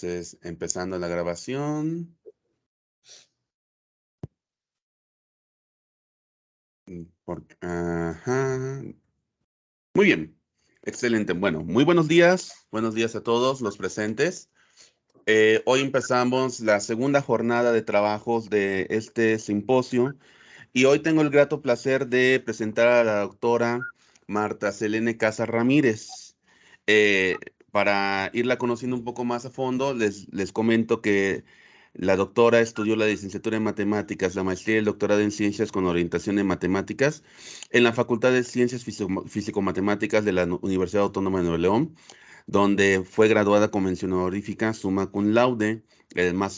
Entonces, empezando la grabación. Ajá. Muy bien, excelente. Bueno, muy buenos días a todos los presentes. Hoy empezamos la segunda jornada de trabajos de este simposio y hoy tengo el grato placer de presentar a la doctora Marta Selene Casa Ramírez. Eh, para irla conociendo un poco más a fondo, les comento que la doctora estudió la licenciatura en matemáticas, la maestría y el doctorado en ciencias con orientación en matemáticas en la Facultad de Ciencias Físico-Matemáticas de la Universidad Autónoma de Nuevo León, donde fue graduada con mención honorífica summa cum laude,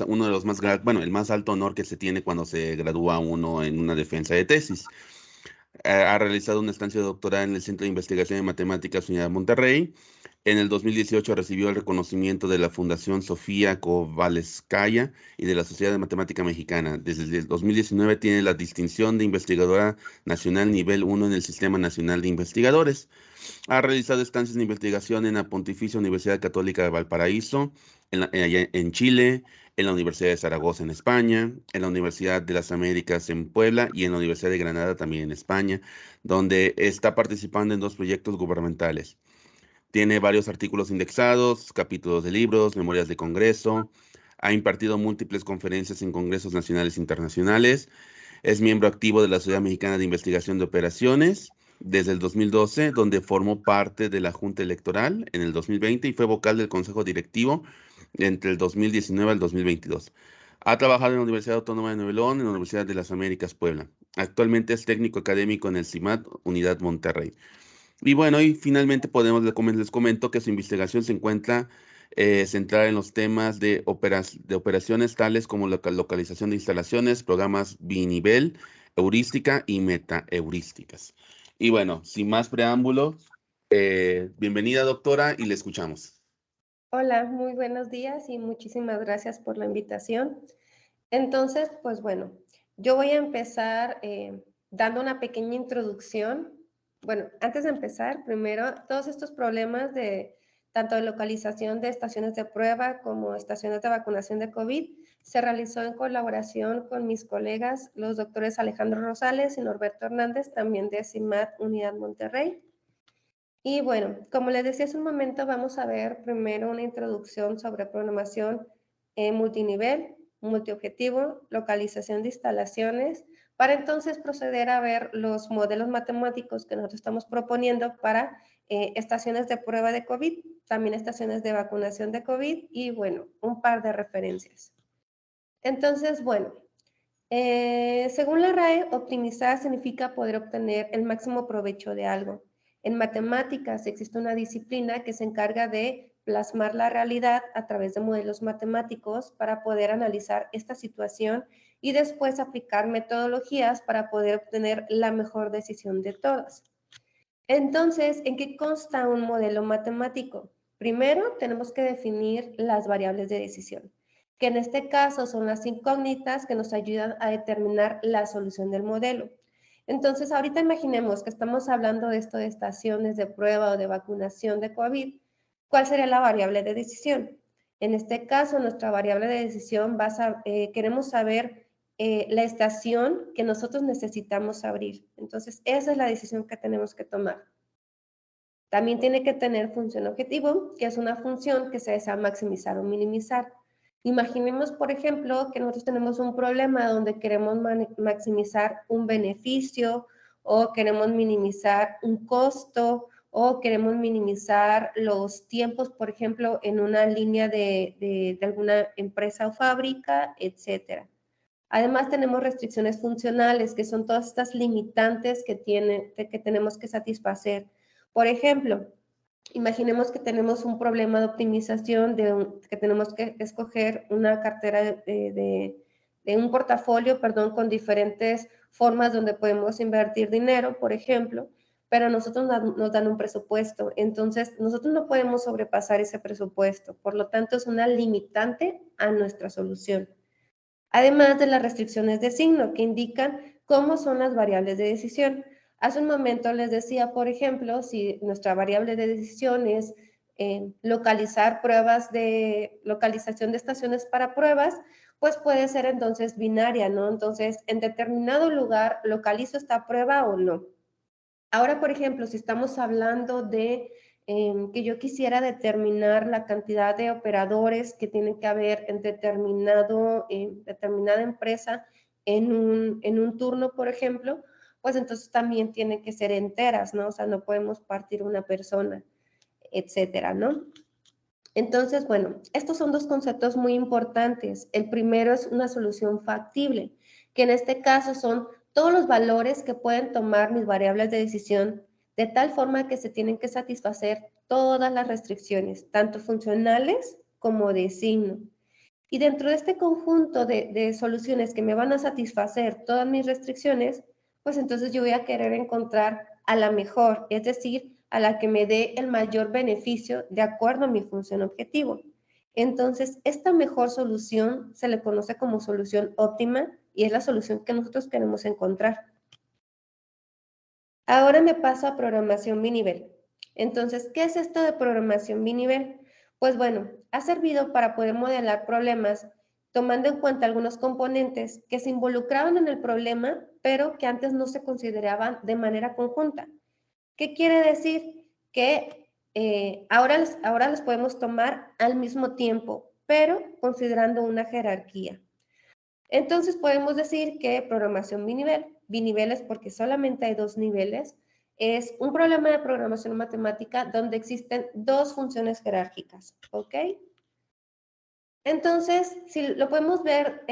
uno de los más, bueno, el más alto honor que se tiene cuando se gradúa uno en una defensa de tesis. Ha realizado una estancia doctoral en el Centro de Investigación en Matemáticas Unidad Monterrey. En el 2018 recibió el reconocimiento de la Fundación Sofía Kovalevskaya y de la Sociedad de Matemática Mexicana. Desde el 2019 tiene la distinción de investigadora nacional nivel 1 en el Sistema Nacional de Investigadores. Ha realizado estancias de investigación en la Pontificia Universidad Católica de Valparaíso, allá en Chile, en la Universidad de Zaragoza en España, en la Universidad de las Américas en Puebla y en la Universidad de Granada también en España, donde está participando en 2 proyectos gubernamentales. Tiene varios artículos indexados, capítulos de libros, memorias de congreso. Ha impartido múltiples conferencias en congresos nacionales e internacionales. Es miembro activo de la Sociedad Mexicana de Investigación de Operaciones desde el 2012, donde formó parte de la Junta Electoral en el 2020 y fue vocal del Consejo Directivo entre el 2019 al 2022. Ha trabajado en la Universidad Autónoma de Nuevo León y en la Universidad de las Américas Puebla. Actualmente es técnico académico en el CIMAT Unidad Monterrey. Y bueno, y finalmente les comento que su investigación se encuentra centrada en los temas de operaciones tales como la localización de instalaciones, programas binivel, heurística y metaheurísticas. Y bueno, sin más preámbulo, bienvenida doctora y le escuchamos. Hola, muy buenos días y muchísimas gracias por la invitación. Entonces, pues bueno, yo voy a empezar dando una pequeña introducción. Bueno, antes de empezar, primero, todos estos problemas de tanto de localización de estaciones de prueba como estaciones de vacunación de COVID se realizó en colaboración con mis colegas, los doctores Alejandro Rosales y Norberto Hernández, también de CIMAT Unidad Monterrey. Y bueno, como les decía hace un momento, vamos a ver primero una introducción sobre programación multinivel, multiobjetivo, localización de instalaciones, para entonces proceder a ver los modelos matemáticos que nosotros estamos proponiendo para estaciones de prueba de COVID, también estaciones de vacunación de COVID y bueno, un par de referencias. Entonces, bueno, según la RAE, optimizar significa poder obtener el máximo provecho de algo. En matemáticas existe una disciplina que se encarga de plasmar la realidad a través de modelos matemáticos para poder analizar esta situación y después aplicar metodologías para poder obtener la mejor decisión de todas. Entonces, ¿en qué consta un modelo matemático? Primero, tenemos que definir las variables de decisión, que en este caso son las incógnitas que nos ayudan a determinar la solución del modelo. Entonces, ahorita imaginemos que estamos hablando de esto de estaciones de prueba o de vacunación de COVID. ¿Cuál sería la variable de decisión? En este caso, nuestra variable de decisión queremos saber la estación que nosotros necesitamos abrir. Entonces, esa es la decisión que tenemos que tomar. También tiene que tener función objetivo, que es una función que se desea maximizar o minimizar. Imaginemos, por ejemplo, que nosotros tenemos un problema donde queremos maximizar un beneficio o queremos minimizar un costo o queremos minimizar los tiempos, por ejemplo, en una línea de alguna empresa o fábrica, etcétera. Además, tenemos restricciones funcionales, que son todas estas limitantes que tenemos que satisfacer. Por ejemplo, imaginemos que tenemos un problema de optimización, que tenemos que escoger una cartera de un portafolio, perdón, con diferentes formas donde podemos invertir dinero, por ejemplo, pero a nosotros nos dan un presupuesto. Entonces, nosotros no podemos sobrepasar ese presupuesto. Por lo tanto, es una limitante a nuestra solución. Además de las restricciones de signo que indican cómo son las variables de decisión. Hace un momento les decía, por ejemplo, si nuestra variable de decisión es localizar pruebas de localización de estaciones para pruebas, pues puede ser entonces binaria, ¿no? Entonces, en determinado lugar, ¿localizo esta prueba o no? Ahora, por ejemplo, si estamos hablando de que yo quisiera determinar la cantidad de operadores que tienen que haber en determinada empresa en un turno, por ejemplo, pues entonces también tienen que ser enteras, ¿no? O sea, no podemos partir una persona, etcétera, ¿no? Entonces, bueno, estos son dos conceptos muy importantes. El primero es una solución factible, que en este caso son todos los valores que pueden tomar mis variables de decisión, de tal forma que se tienen que satisfacer todas las restricciones, tanto funcionales como de signo. Y dentro de este conjunto de soluciones que me van a satisfacer todas mis restricciones, pues entonces yo voy a querer encontrar a la mejor, es decir, a la que me dé el mayor beneficio de acuerdo a mi función objetivo. Entonces, esta mejor solución se le conoce como solución óptima y es la solución que nosotros queremos encontrar. Ahora me paso a programación binivel. Entonces, ¿qué es esto de programación binivel? Pues bueno, ha servido para poder modelar problemas tomando en cuenta algunos componentes que se involucraban en el problema, pero que antes no se consideraban de manera conjunta. ¿Qué quiere decir? Que ahora los podemos tomar al mismo tiempo, pero considerando una jerarquía. Entonces podemos decir que programación binivel es porque solamente hay dos niveles, es un problema de programación matemática donde existen dos funciones jerárquicas, ¿ok? Entonces, si lo podemos ver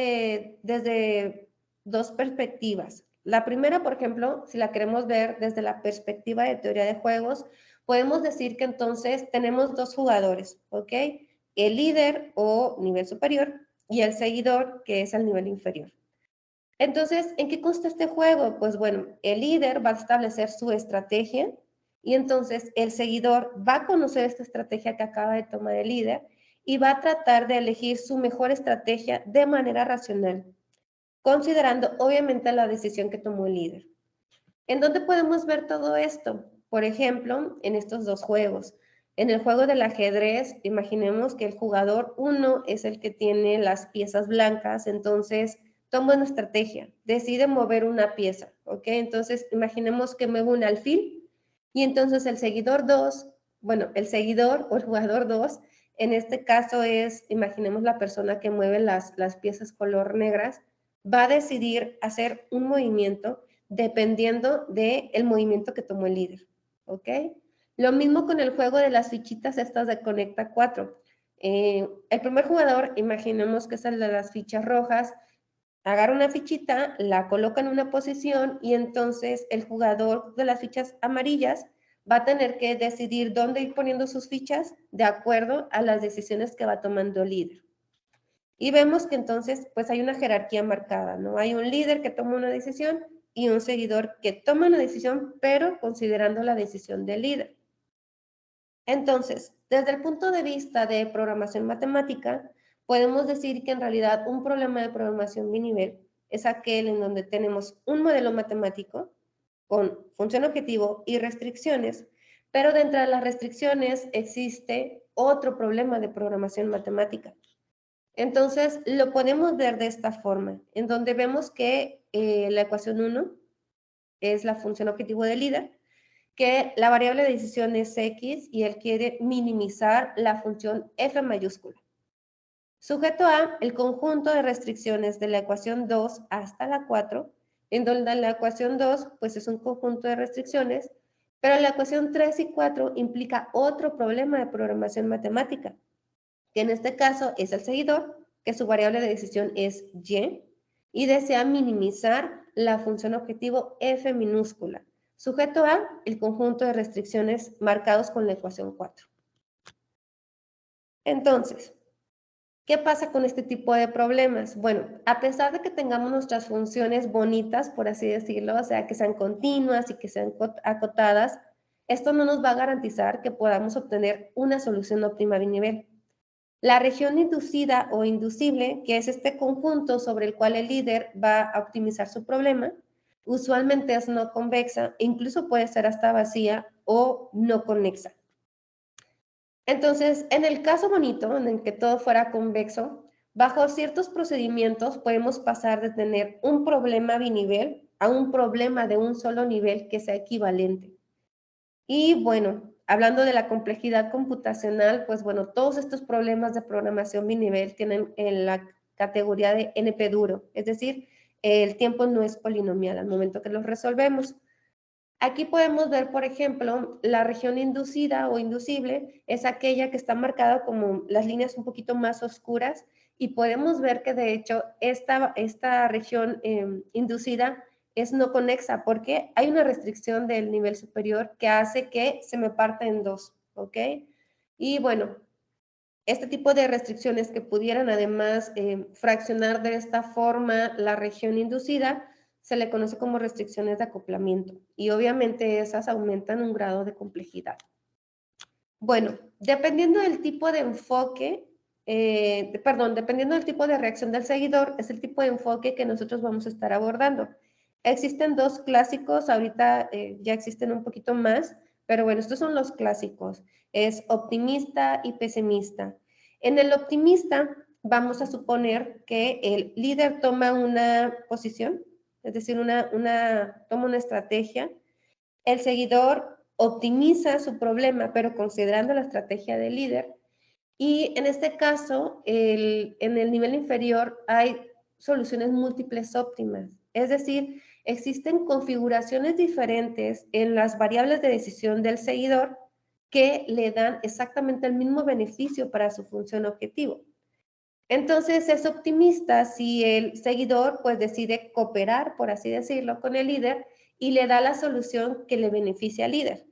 desde dos perspectivas. La primera, por ejemplo, si la queremos ver desde la perspectiva de teoría de juegos, podemos decir que entonces tenemos dos jugadores, ¿ok? El líder o nivel superior y el seguidor, que es el nivel inferior. Entonces, ¿en qué consta este juego? Pues bueno, el líder va a establecer su estrategia y entonces el seguidor va a conocer esta estrategia que acaba de tomar el líder y va a tratar de elegir su mejor estrategia de manera racional, considerando obviamente la decisión que tomó el líder. ¿En dónde podemos ver todo esto? Por ejemplo, en estos dos juegos. En el juego del ajedrez, imaginemos que el jugador 1 es el que tiene las piezas blancas, entonces toma una estrategia, decide mover una pieza, ¿ok? Entonces, imaginemos que mueve un alfil y entonces el seguidor 2, bueno, el seguidor o el jugador 2, en este caso es, imaginemos la persona que mueve las piezas color negras, va a decidir hacer un movimiento dependiendo del movimiento que tomó el líder, ¿ok? Lo mismo con el juego de las fichitas estas de Conecta 4. El primer jugador, imaginemos que es el de las fichas rojas, agarra una fichita, la coloca en una posición y entonces el jugador de las fichas amarillas va a tener que decidir dónde ir poniendo sus fichas de acuerdo a las decisiones que va tomando el líder. Y vemos que entonces pues hay una jerarquía marcada, ¿no? Hay un líder que toma una decisión y un seguidor que toma una decisión, pero considerando la decisión del líder. Entonces, desde el punto de vista de programación matemática, podemos decir que en realidad un problema de programación binivel es aquel en donde tenemos un modelo matemático con función objetivo y restricciones, pero dentro de las restricciones existe otro problema de programación matemática. Entonces, lo podemos ver de esta forma, en donde vemos que la ecuación 1 es la función objetivo del líder, que la variable de decisión es x y él quiere minimizar la función f mayúscula. Sujeto a el conjunto de restricciones de la ecuación 2 hasta la 4, en donde la ecuación 2 pues es un conjunto de restricciones, pero la ecuación 3 y 4 implica otro problema de programación matemática, que en este caso es el seguidor, que su variable de decisión es y desea minimizar la función objetivo f minúscula, sujeto a el conjunto de restricciones marcados con la ecuación 4. Entonces, ¿qué pasa con este tipo de problemas? Bueno, a pesar de que tengamos nuestras funciones bonitas, por así decirlo, o sea, que sean continuas y que sean acotadas, esto no nos va a garantizar que podamos obtener una solución óptima binivel. La región inducida o inducible, que es este conjunto sobre el cual el líder va a optimizar su problema, usualmente es no convexa, e incluso puede ser hasta vacía o no conexa. Entonces, en el caso bonito, en el que todo fuera convexo, bajo ciertos procedimientos podemos pasar de tener un problema binivel a un problema de un solo nivel que sea equivalente. Y bueno, hablando de la complejidad computacional, pues bueno, todos estos problemas de programación binivel tienen en la categoría de NP duro, es decir, el tiempo no es polinomial al momento que los resolvemos. Aquí podemos ver, por ejemplo, la región inducida o inducible es aquella que está marcada como las líneas un poquito más oscuras y podemos ver que de hecho esta región inducida es no conexa porque hay una restricción del nivel superior que hace que se me parta en dos, ¿ok? Y bueno, este tipo de restricciones que pudieran además fraccionar de esta forma la región inducida se le conoce como restricciones de acoplamiento y obviamente esas aumentan un grado de complejidad. Bueno, dependiendo del tipo de enfoque, dependiendo del tipo de reacción del seguidor, es el tipo de enfoque que nosotros vamos a estar abordando. Existen dos clásicos, ahorita ya existen un poquito más, pero bueno, estos son los clásicos. Es optimista y pesimista. En el optimista vamos a suponer que el líder toma una posición, es decir, toma una estrategia. El seguidor optimiza su problema, pero considerando la estrategia del líder. Y en este caso, en el nivel inferior hay soluciones múltiples óptimas. Es decir, existen configuraciones diferentes en las variables de decisión del seguidor que le dan exactamente el mismo beneficio para su función objetivo. Entonces es optimista si el seguidor pues decide cooperar, por así decirlo, con el líder y le da la solución que le beneficia al líder.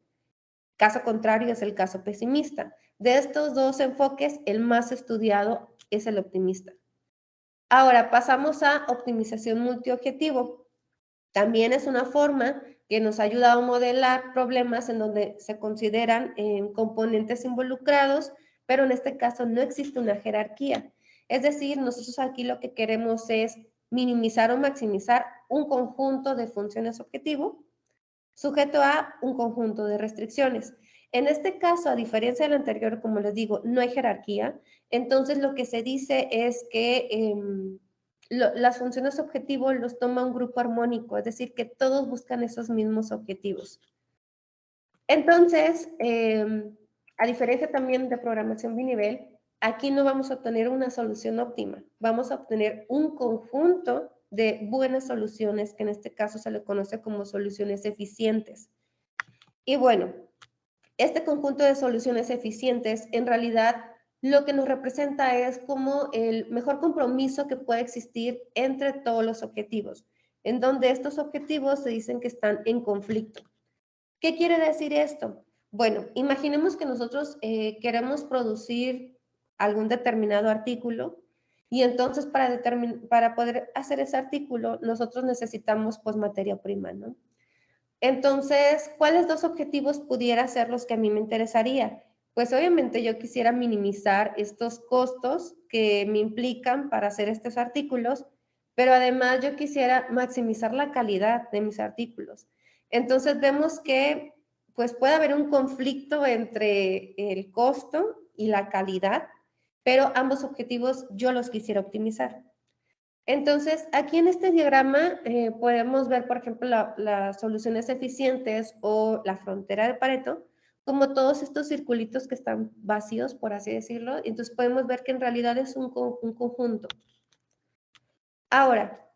Caso contrario es el caso pesimista. De estos dos enfoques, el más estudiado es el optimista. Ahora pasamos a optimización multiobjetivo. También es una forma que nos ayuda a modelar problemas en donde se consideran componentes involucrados, pero en este caso no existe una jerarquía. Es decir, nosotros aquí lo que queremos es minimizar o maximizar un conjunto de funciones objetivo sujeto a un conjunto de restricciones. En este caso, a diferencia del anterior, como les digo, no hay jerarquía. Entonces, lo que se dice es que las funciones objetivo los toma un grupo armónico, es decir, que todos buscan esos mismos objetivos. Entonces, a diferencia también de programación binivel, aquí no vamos a obtener una solución óptima, vamos a obtener un conjunto de buenas soluciones, que en este caso se le conoce como soluciones eficientes. Y bueno, este conjunto de soluciones eficientes en realidad lo que nos representa es como el mejor compromiso que puede existir entre todos los objetivos, en donde estos objetivos se dicen que están en conflicto. ¿Qué quiere decir esto? Bueno, imaginemos que nosotros queremos producir algún determinado artículo y entonces para poder hacer ese artículo nosotros necesitamos pues materia prima, ¿no? Entonces, ¿cuáles dos objetivos pudiera ser los que a mí me interesaría? Pues obviamente yo quisiera minimizar estos costos que me implican para hacer estos artículos, pero además yo quisiera maximizar la calidad de mis artículos. Entonces vemos que pues puede haber un conflicto entre el costo y la calidad, pero ambos objetivos yo los quisiera optimizar. Entonces, aquí en este diagrama podemos ver, por ejemplo, las soluciones eficientes o la frontera de Pareto, como todos estos circulitos que están vacíos, por así decirlo. Entonces, podemos ver que en realidad es un conjunto. Ahora,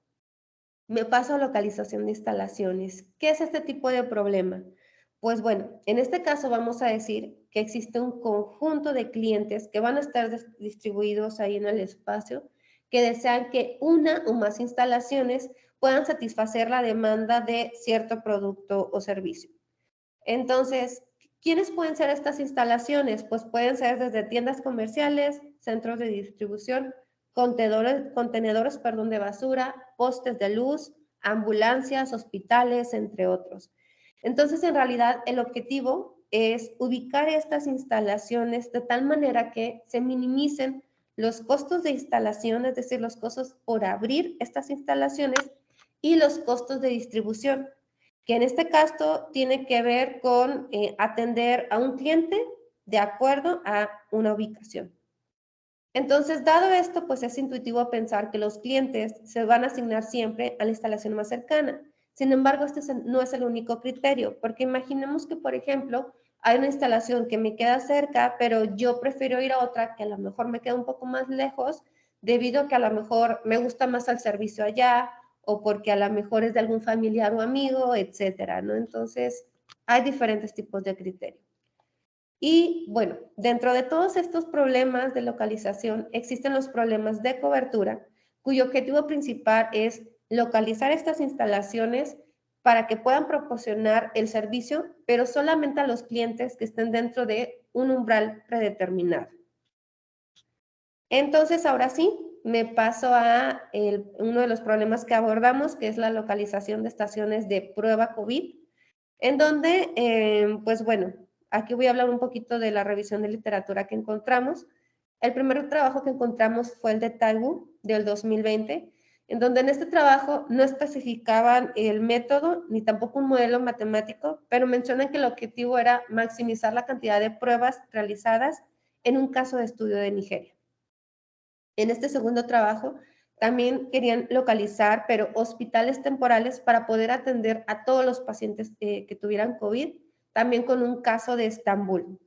me paso a localización de instalaciones. ¿Qué es este tipo de problema? Pues bueno, en este caso vamos a decir que existe un conjunto de clientes que van a estar distribuidos ahí en el espacio que desean que una o más instalaciones puedan satisfacer la demanda de cierto producto o servicio. Entonces, ¿quiénes pueden ser estas instalaciones? Pues pueden ser desde tiendas comerciales, centros de distribución, contenedores de basura, postes de luz, ambulancias, hospitales, entre otros. Entonces, en realidad, el objetivo es ubicar estas instalaciones de tal manera que se minimicen los costos de instalación, es decir, los costos por abrir estas instalaciones y los costos de distribución, que en este caso tiene que ver con atender a un cliente de acuerdo a una ubicación. Entonces, dado esto, pues es intuitivo pensar que los clientes se van a asignar siempre a la instalación más cercana. Sin embargo, no es el único criterio, porque imaginemos que, por ejemplo, hay una instalación que me queda cerca, pero yo prefiero ir a otra que a lo mejor me queda un poco más lejos, debido a que a lo mejor me gusta más el servicio allá, o porque a lo mejor es de algún familiar o amigo, etcétera, ¿no? Entonces, hay diferentes tipos de criterios. Y bueno, dentro de todos estos problemas de localización existen los problemas de cobertura, cuyo objetivo principal es localizar estas instalaciones para que puedan proporcionar el servicio, pero solamente a los clientes que estén dentro de un umbral predeterminado. Entonces, ahora sí, me paso a uno de los problemas que abordamos, que es la localización de estaciones de prueba COVID, en donde, pues bueno, aquí voy a hablar un poquito de la revisión de literatura que encontramos. El primer trabajo que encontramos fue el de Taiwu del 2020, en donde en este trabajo no especificaban el método ni tampoco un modelo matemático, pero mencionan que el objetivo era maximizar la cantidad de pruebas realizadas en un caso de estudio de Nigeria. En este segundo trabajo también querían localizar, pero hospitales temporales para poder atender a todos los pacientes que tuvieran COVID, también con un caso de Estambul.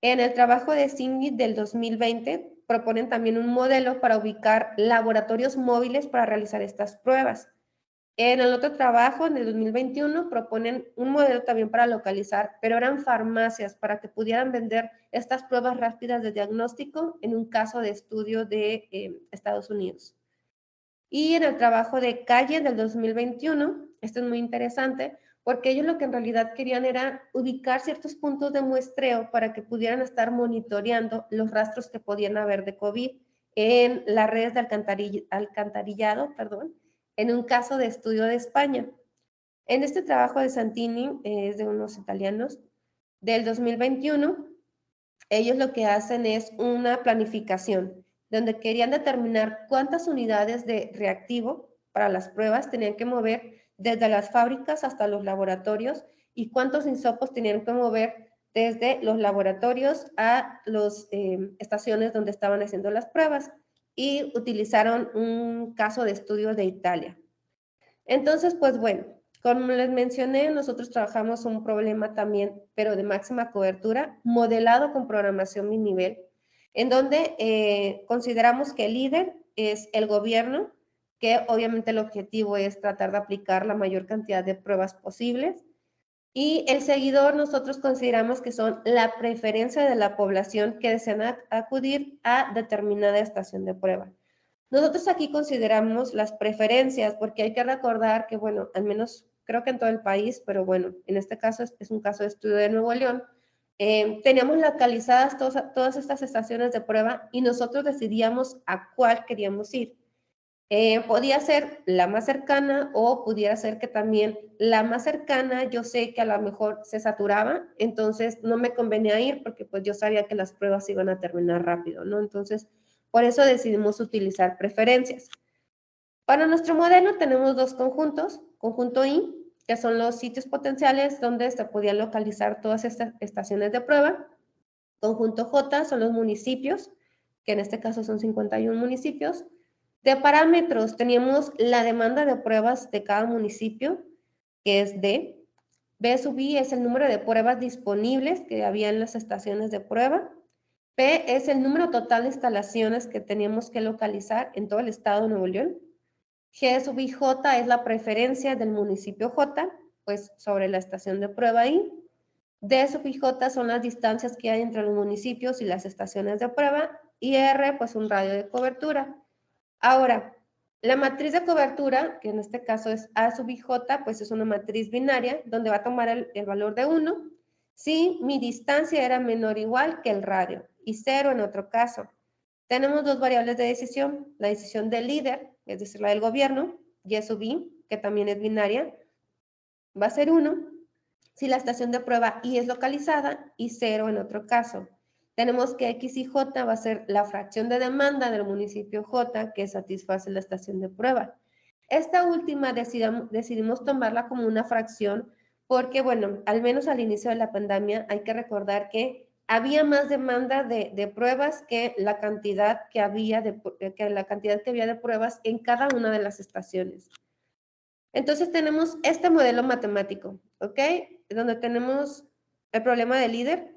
En el trabajo de Singh del 2020 proponen también un modelo para ubicar laboratorios móviles para realizar estas pruebas. En el otro trabajo, en el 2021, proponen un modelo también para localizar, pero eran farmacias para que pudieran vender estas pruebas rápidas de diagnóstico en un caso de estudio de Estados Unidos. Y en el trabajo de Calle del 2021, esto es muy interesante, porque ellos lo que en realidad querían era ubicar ciertos puntos de muestreo para que pudieran estar monitoreando los rastros que podían haber de COVID en las redes de alcantarillado, en un caso de estudio de España. En este trabajo de Santini, es de unos italianos, del 2021, ellos lo que hacen es una planificación, donde querían determinar cuántas unidades de reactivo para las pruebas tenían que mover desde las fábricas hasta los laboratorios y cuántos insopos tenían que mover desde los laboratorios a las estaciones donde estaban haciendo las pruebas, y utilizaron un caso de estudio de Italia. Entonces, pues bueno, como les mencioné, nosotros trabajamos un problema también, pero de máxima cobertura, modelado con programación binivel, en donde consideramos que el líder es el gobierno, que obviamente el objetivo es tratar de aplicar la mayor cantidad de pruebas posibles, y el seguidor nosotros consideramos que son la preferencia de la población que desean acudir a determinada estación de prueba. Nosotros aquí consideramos las preferencias porque hay que recordar que, bueno, al menos creo que en todo el país, pero bueno, en este caso es un caso de estudio de Nuevo León, teníamos localizadas todas estas estaciones de prueba y nosotros decidíamos a cuál queríamos ir. Podía ser la más cercana o pudiera ser que también la más cercana yo sé que a lo mejor se saturaba, entonces no me convenía ir porque pues yo sabía que las pruebas iban a terminar rápido, ¿no? Entonces, por eso decidimos utilizar preferencias. Para nuestro modelo tenemos dos conjuntos, conjunto I, que son los sitios potenciales donde se podían localizar todas estas estaciones de prueba. Conjunto J son los municipios, que en este caso son 51 municipios. De parámetros teníamos la demanda de pruebas de cada municipio, que es D. B sub I es el número de pruebas disponibles que había en las estaciones de prueba. P es el número total de instalaciones que teníamos que localizar en todo el estado de Nuevo León. G sub I J es la preferencia del municipio J, pues sobre la estación de prueba I. D sub I J son las distancias que hay entre los municipios y las estaciones de prueba. Y R, pues un radio de cobertura. Ahora, la matriz de cobertura, que en este caso es A sub IJ, pues es una matriz binaria, donde va a tomar el valor de 1 si mi distancia era menor o igual que el radio, y 0 en otro caso. Tenemos dos variables de decisión, la decisión del líder, es decir, la del gobierno, Y sub I, que también es binaria, va a ser 1 si la estación de prueba I es localizada, y 0 en otro caso. Tenemos que X y J va a ser la fracción de demanda del municipio J que satisface la estación de prueba. Esta última decidimos tomarla como una fracción porque, bueno, al menos al inicio de la pandemia hay que recordar que había más demanda de pruebas que la cantidad que había de pruebas en cada una de las estaciones. Entonces tenemos este modelo matemático, ¿ok? Donde tenemos el problema del líder,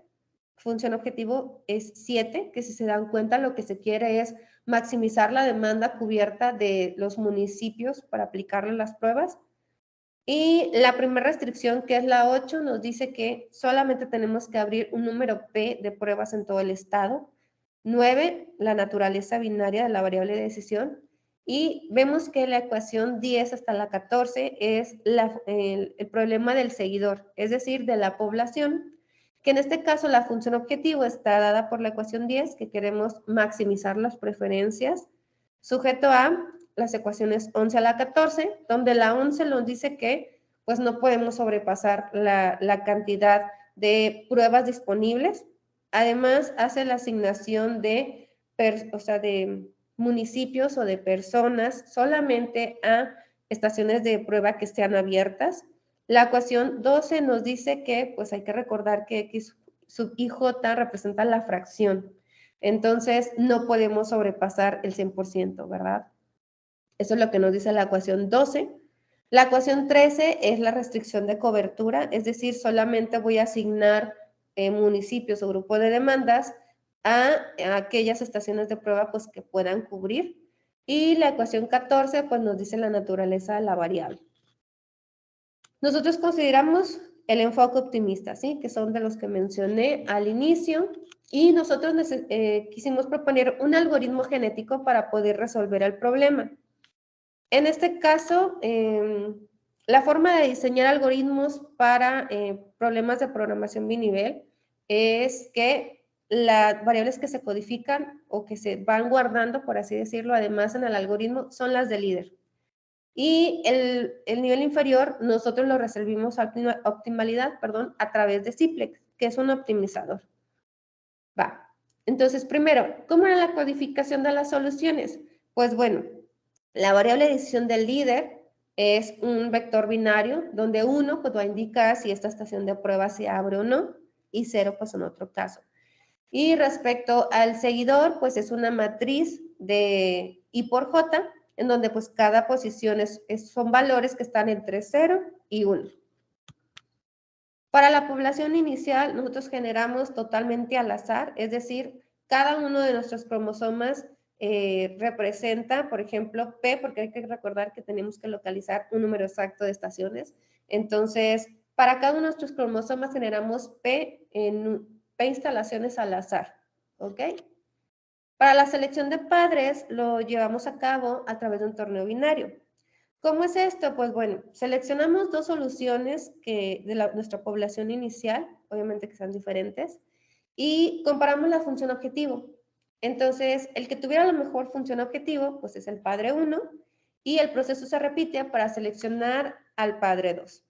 función objetivo es 7, que si se dan cuenta lo que se quiere es maximizar la demanda cubierta de los municipios para aplicarle las pruebas. Y la primera restricción, que es la 8, nos dice que solamente tenemos que abrir un número P de pruebas en todo el estado. 9, la naturaleza binaria de la variable de decisión. Y vemos que la ecuación 10 hasta la 14 es el problema del seguidor, es decir, de la población, que en este caso la función objetivo está dada por la ecuación 10, que queremos maximizar las preferencias, sujeto a las ecuaciones 11 a la 14, donde la 11 nos dice que pues no podemos sobrepasar la cantidad de pruebas disponibles. Además, hace la asignación de municipios o de personas solamente a estaciones de prueba que estén abiertas. La ecuación 12 nos dice que pues hay que recordar que X sub IJ representa la fracción. Entonces, no podemos sobrepasar el 100%, ¿verdad? Eso es lo que nos dice la ecuación 12. La ecuación 13 es la restricción de cobertura, es decir, solamente voy a asignar municipios o grupos de demandas a aquellas estaciones de prueba pues, que puedan cubrir. Y la ecuación 14 pues, nos dice la naturaleza de la variable. Nosotros consideramos el enfoque optimista, ¿sí? Que son de los que mencioné al inicio, y nosotros quisimos proponer un algoritmo genético para poder resolver el problema. En este caso, la forma de diseñar algoritmos para problemas de programación binivel es que las variables que se codifican o que se van guardando, por así decirlo, además en el algoritmo, son las de líder. Y el nivel inferior nosotros lo resolvimos a optimalidad, a través de Simplex, que es un optimizador. Va. Entonces, primero, ¿cómo era la codificación de las soluciones? Pues bueno, la variable de decisión del líder es un vector binario, donde 1 pues, va a indicar si esta estación de prueba se abre o no, y 0 pues en otro caso. Y respecto al seguidor, pues es una matriz de I por J, en donde pues cada posición son valores que están entre 0 y 1. Para la población inicial, nosotros generamos totalmente al azar, es decir, cada uno de nuestros cromosomas representa, por ejemplo, P, porque hay que recordar que tenemos que localizar un número exacto de estaciones. Entonces, para cada uno de nuestros cromosomas generamos P instalaciones al azar, ¿ok? Para la selección de padres lo llevamos a cabo a través de un torneo binario. ¿Cómo es esto? Pues bueno, seleccionamos dos soluciones de nuestra población inicial, obviamente que sean diferentes, y comparamos la función objetivo. Entonces, el que tuviera la mejor función objetivo, pues es el padre 1, y el proceso se repite para seleccionar al padre 2.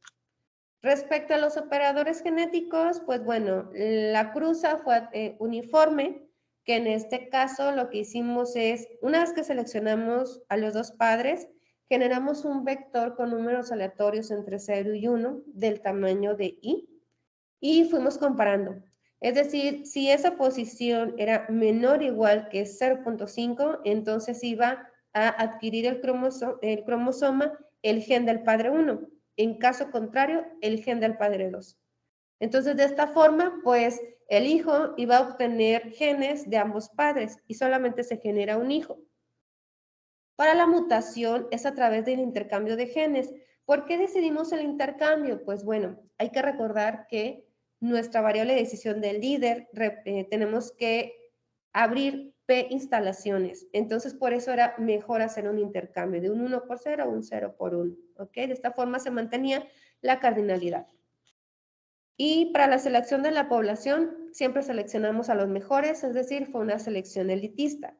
Respecto a los operadores genéticos, pues bueno, la cruza fue uniforme, que en este caso lo que hicimos es, una vez que seleccionamos a los dos padres, generamos un vector con números aleatorios entre 0 y 1 del tamaño de I, y fuimos comparando. Es decir, si esa posición era menor o igual que 0.5, entonces iba a adquirir el cromosoma el gen del padre 1. En caso contrario, el gen del padre 2. Entonces, de esta forma, pues, el hijo iba a obtener genes de ambos padres y solamente se genera un hijo. Para la mutación es a través del intercambio de genes. ¿Por qué decidimos el intercambio? Pues bueno, hay que recordar que nuestra variable de decisión del líder tenemos que abrir P instalaciones. Entonces, por eso era mejor hacer un intercambio de un 1 por 0 a un 0 por 1. ¿Ok? De esta forma se mantenía la cardinalidad. Y para la selección de la población, siempre seleccionamos a los mejores, es decir, fue una selección elitista.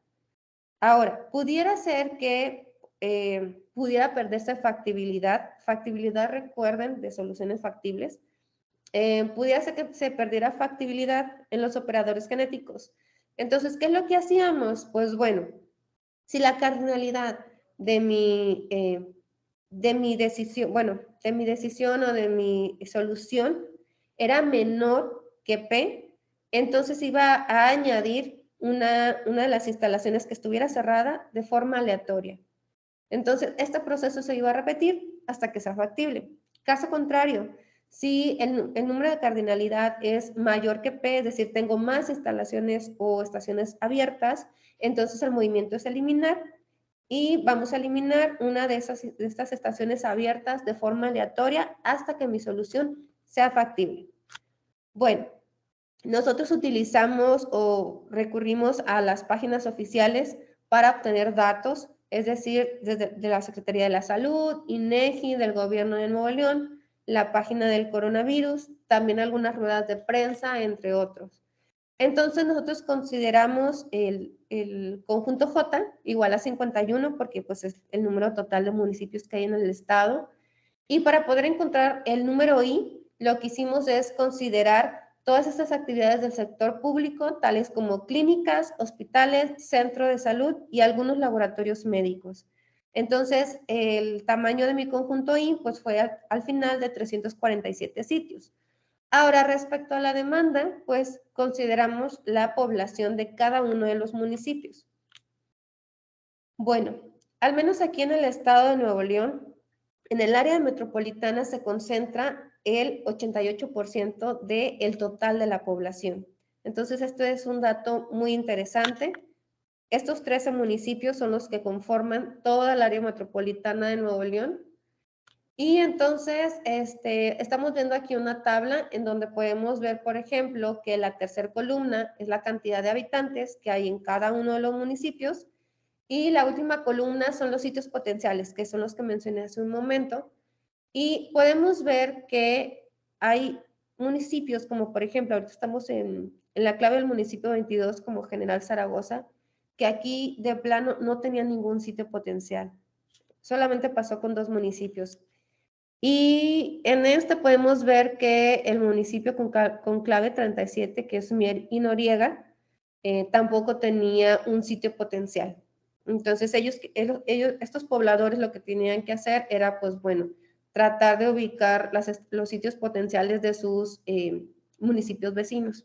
Ahora, pudiera ser que pudiera perderse factibilidad. Factibilidad, recuerden, de soluciones factibles. Pudiera ser que se perdiera factibilidad en los operadores genéticos. Entonces, ¿qué es lo que hacíamos? Pues bueno, si la cardinalidad de mi de mi decisión, bueno, de mi decisión o de mi solución era menor que P, entonces iba a añadir una de las instalaciones que estuviera cerrada de forma aleatoria. Entonces, este proceso se iba a repetir hasta que sea factible. Caso contrario, si el número de cardinalidad es mayor que P, es decir, tengo más instalaciones o estaciones abiertas, entonces el movimiento es eliminar y vamos a eliminar una de estas estaciones abiertas de forma aleatoria hasta que mi solución sea factible. Bueno, nosotros utilizamos o recurrimos a las páginas oficiales para obtener datos, es decir, de la Secretaría de la Salud, INEGI, del Gobierno de Nuevo León, la página del coronavirus, también algunas ruedas de prensa, entre otros. Entonces nosotros consideramos el conjunto J igual a 51 porque pues es el número total de municipios que hay en el estado. Y para poder encontrar el número I, lo que hicimos es considerar todas estas actividades del sector público, tales como clínicas, hospitales, centro de salud y algunos laboratorios médicos. Entonces, el tamaño de mi conjunto I pues fue al final de 347 sitios. Ahora, respecto a la demanda, pues consideramos la población de cada uno de los municipios. Bueno, al menos aquí en el estado de Nuevo León, en el área metropolitana se concentra el 88% del total de la población. Entonces, esto es un dato muy interesante. Estos 13 municipios son los que conforman toda el área metropolitana de Nuevo León. Y entonces, estamos viendo aquí una tabla en donde podemos ver, por ejemplo, que la tercera columna es la cantidad de habitantes que hay en cada uno de los municipios y la última columna son los sitios potenciales, que son los que mencioné hace un momento. Y podemos ver que hay municipios como, por ejemplo, ahorita estamos en la clave del municipio 22 como General Zaragoza, que aquí de plano no tenía ningún sitio potencial. Solamente pasó con 2 municipios. Y en este podemos ver que el municipio con clave 37, que es Mier y Noriega, tampoco tenía un sitio potencial. Entonces estos pobladores lo que tenían que hacer era, pues bueno, tratar de ubicar los sitios potenciales de sus municipios vecinos.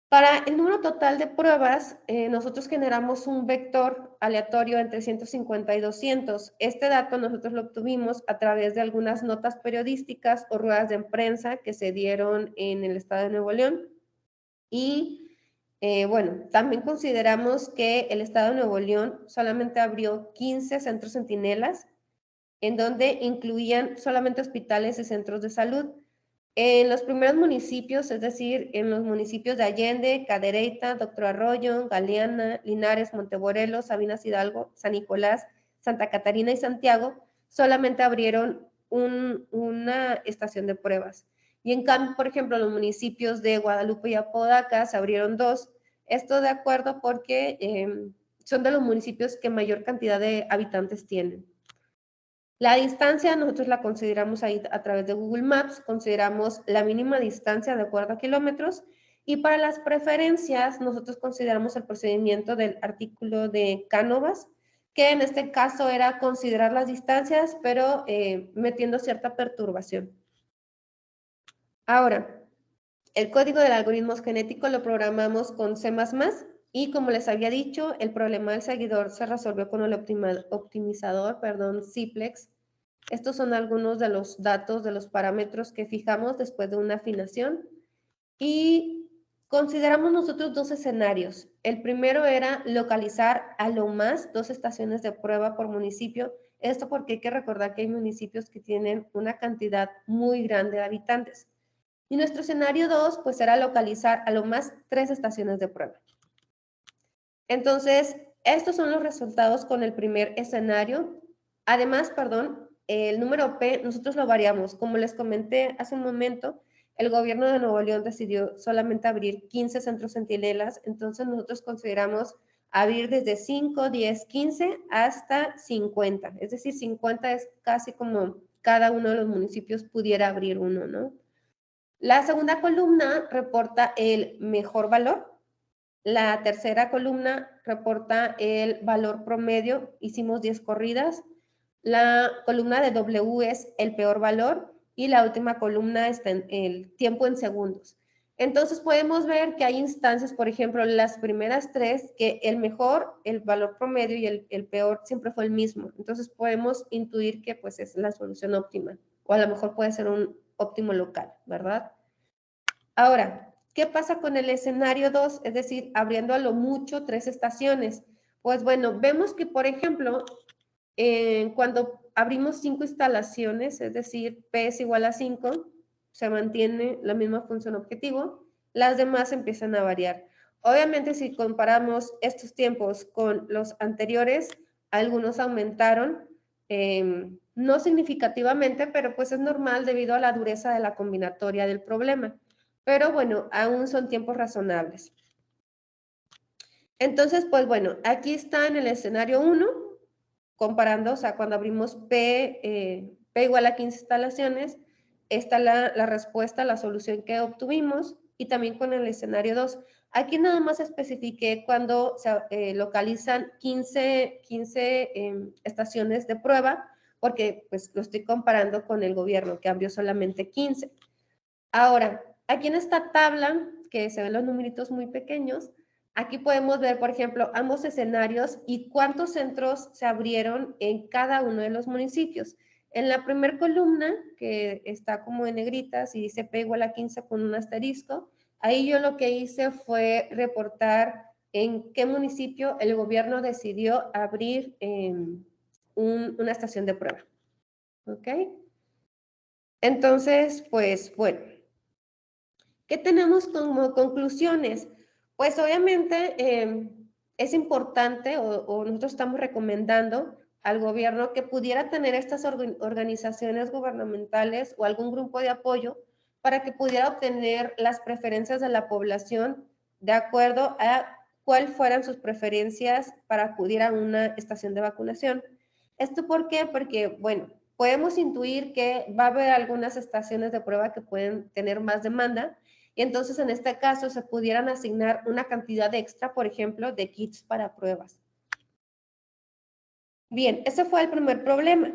Para el número total de pruebas, nosotros generamos un vector aleatorio entre 150 y 200. Este dato nosotros lo obtuvimos a través de algunas notas periodísticas o ruedas de prensa que se dieron en el estado de Nuevo León. Y bueno, también consideramos que el estado de Nuevo León solamente abrió 15 centros centinelas, en donde incluían solamente hospitales y centros de salud. En los primeros municipios, es decir, en los municipios de Allende, Cadereyta, Doctor Arroyo, Galeana, Linares, Montemorelos, Sabinas Hidalgo, San Nicolás, Santa Catarina y Santiago, solamente abrieron una estación de pruebas. Y en cambio, por ejemplo, los municipios de Guadalupe y Apodaca se abrieron 2. Esto de acuerdo porque son de los municipios que mayor cantidad de habitantes tienen. La distancia nosotros la consideramos ahí a través de Google Maps, consideramos la mínima distancia de acuerdo a kilómetros y para las preferencias nosotros consideramos el procedimiento del artículo de Cánovas, que en este caso era considerar las distancias, pero metiendo cierta perturbación. Ahora, el código del algoritmo genético lo programamos con C++ y como les había dicho, el problema del seguidor se resolvió con el optimizador, Simplex. Estos son algunos de los datos, de los parámetros que fijamos después de una afinación y consideramos nosotros 2 escenarios. El primero era localizar a lo más 2 estaciones de prueba por municipio. Esto porque hay que recordar que hay municipios que tienen una cantidad muy grande de habitantes. Y nuestro escenario 2, pues era localizar a lo más 3 estaciones de prueba. Entonces, estos son los resultados con el primer escenario. Además, el número P nosotros lo variamos. Como les comenté hace un momento, el gobierno de Nuevo León decidió solamente abrir 15 centros centinelas, entonces nosotros consideramos abrir desde 5, 10, 15 hasta 50. Es decir, 50 es casi como cada uno de los municipios pudiera abrir uno, ¿no? La segunda columna reporta el mejor valor. La tercera columna reporta el valor promedio. Hicimos 10 corridas. La columna de W es el peor valor y la última columna está en el tiempo en segundos. Entonces podemos ver que hay instancias, por ejemplo, las primeras tres, que el mejor, el valor promedio y el peor siempre fue el mismo. Entonces podemos intuir que pues es la solución óptima, o a lo mejor puede ser un óptimo local, ¿verdad? Ahora, ¿qué pasa con el escenario 2? Es decir, abriendo a lo mucho 3 estaciones. Pues bueno, vemos que, por ejemplo, cuando abrimos 5 instalaciones, es decir, P es igual a 5, se mantiene la misma función objetivo, las demás empiezan a variar. Obviamente, si comparamos estos tiempos con los anteriores, algunos aumentaron, no significativamente, pero pues es normal debido a la dureza de la combinatoria del problema. Pero bueno, aún son tiempos razonables. Entonces, pues bueno, aquí está en el escenario 1, comparando, o sea, cuando abrimos P igual a 15 instalaciones, está la respuesta, la solución que obtuvimos, y también con el escenario 2. Aquí nada más especifiqué cuando se localizan 15 estaciones de prueba, porque pues lo estoy comparando con el gobierno, que abrió solamente 15. Ahora, aquí en esta tabla, que se ven los numeritos muy pequeños, aquí podemos ver, por ejemplo, ambos escenarios y cuántos centros se abrieron en cada uno de los municipios. En la primera columna, que está como en negritas y dice P igual a 15 con un asterisco, ahí yo lo que hice fue reportar en qué municipio el gobierno decidió abrir una estación de prueba. ¿Ok? Entonces, pues bueno. ¿Qué tenemos como conclusiones? Pues obviamente es importante o nosotros estamos recomendando al gobierno que pudiera tener estas organizaciones gubernamentales o algún grupo de apoyo para que pudiera obtener las preferencias de la población de acuerdo a cuáles fueran sus preferencias para acudir a una estación de vacunación. ¿Esto por qué? Porque, bueno, podemos intuir que va a haber algunas estaciones de prueba que pueden tener más demanda, y entonces en este caso se pudieran asignar una cantidad extra, por ejemplo, de kits para pruebas. Bien, ese fue el primer problema.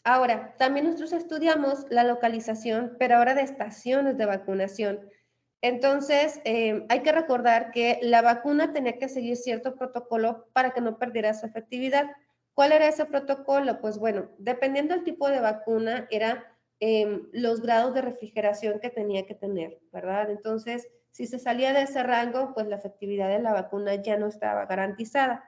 Ahora, también nosotros estudiamos la localización, pero ahora de estaciones de vacunación. Entonces, hay que recordar que la vacuna tenía que seguir cierto protocolo para que no perdiera su efectividad. ¿Cuál era ese protocolo? Pues bueno, dependiendo del tipo de vacuna, era los grados de refrigeración que tenía que tener, ¿verdad? Entonces, si se salía de ese rango, pues la efectividad de la vacuna ya no estaba garantizada.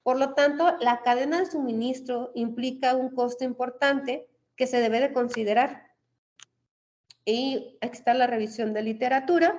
Por lo tanto, la cadena de suministro implica un costo importante que se debe de considerar. Y aquí está la revisión de literatura.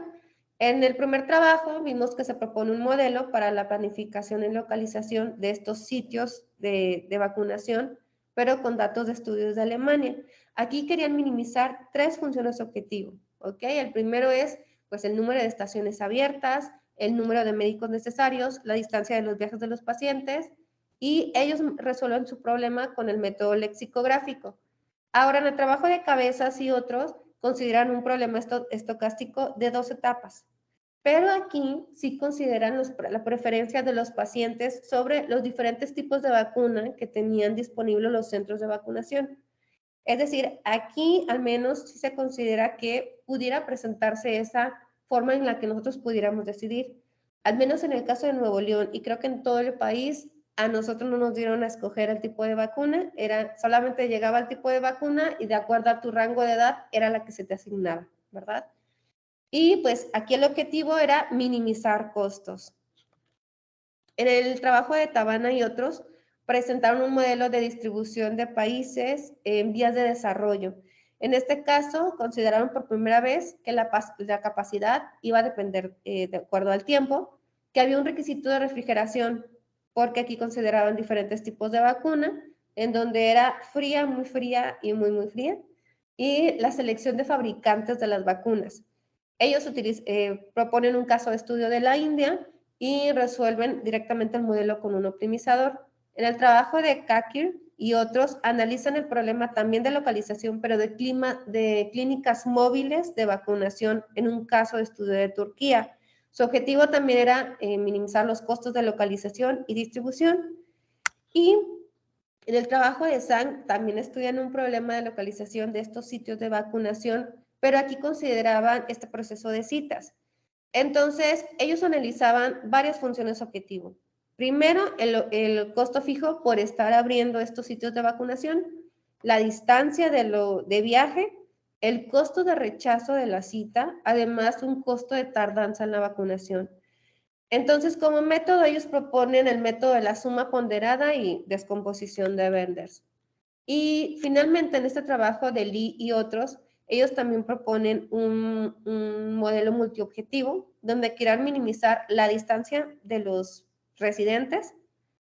En el primer trabajo vimos que se propone un modelo para la planificación y localización de estos sitios de vacunación, pero con datos de estudios de Alemania. Aquí querían minimizar 3 funciones objetivo, ¿ok? El primero es pues el número de estaciones abiertas, el número de médicos necesarios, la distancia de los viajes de los pacientes, y ellos resuelven su problema con el método lexicográfico. Ahora, en el trabajo de Cabezas y otros consideran un problema estocástico de 2 etapas, pero aquí sí consideran la preferencia de los pacientes sobre los diferentes tipos de vacuna que tenían disponibles los centros de vacunación. Es decir, aquí al menos sí se considera que pudiera presentarse esa forma en la que nosotros pudiéramos decidir. Al menos en el caso de Nuevo León, y creo que en todo el país, a nosotros no nos dieron a escoger el tipo de vacuna, solamente llegaba el tipo de vacuna y de acuerdo a tu rango de edad era la que se te asignaba, ¿verdad? Y pues aquí el objetivo era minimizar costos. En el trabajo de Tabana y otros, presentaron un modelo de distribución de países en vías de desarrollo. En este caso, consideraron por primera vez que la capacidad iba a depender de acuerdo al tiempo, que había un requisito de refrigeración, porque aquí consideraban diferentes tipos de vacuna, en donde era fría, muy fría y muy, muy fría, y la selección de fabricantes de las vacunas. Ellos proponen un caso de estudio de la India y resuelven directamente el modelo con un optimizador. En el trabajo de Kakir y otros analizan el problema también de localización, pero de clínicas móviles de vacunación en un caso de estudio de Turquía. Su objetivo también era minimizar los costos de localización y distribución. Y En el trabajo de SAN también estudian un problema de localización de estos sitios de vacunación, pero aquí consideraban este proceso de citas. Entonces, ellos analizaban varias funciones objetivo. Primero, el costo fijo por estar abriendo estos sitios de vacunación, la distancia de viaje, el costo de rechazo de la cita, además un costo de tardanza en la vacunación. Entonces, como método, ellos proponen el método de la suma ponderada y descomposición de Benders. Y finalmente, en este trabajo de Lee y otros, ellos también proponen un modelo multiobjetivo donde querían minimizar la distancia de los residentes,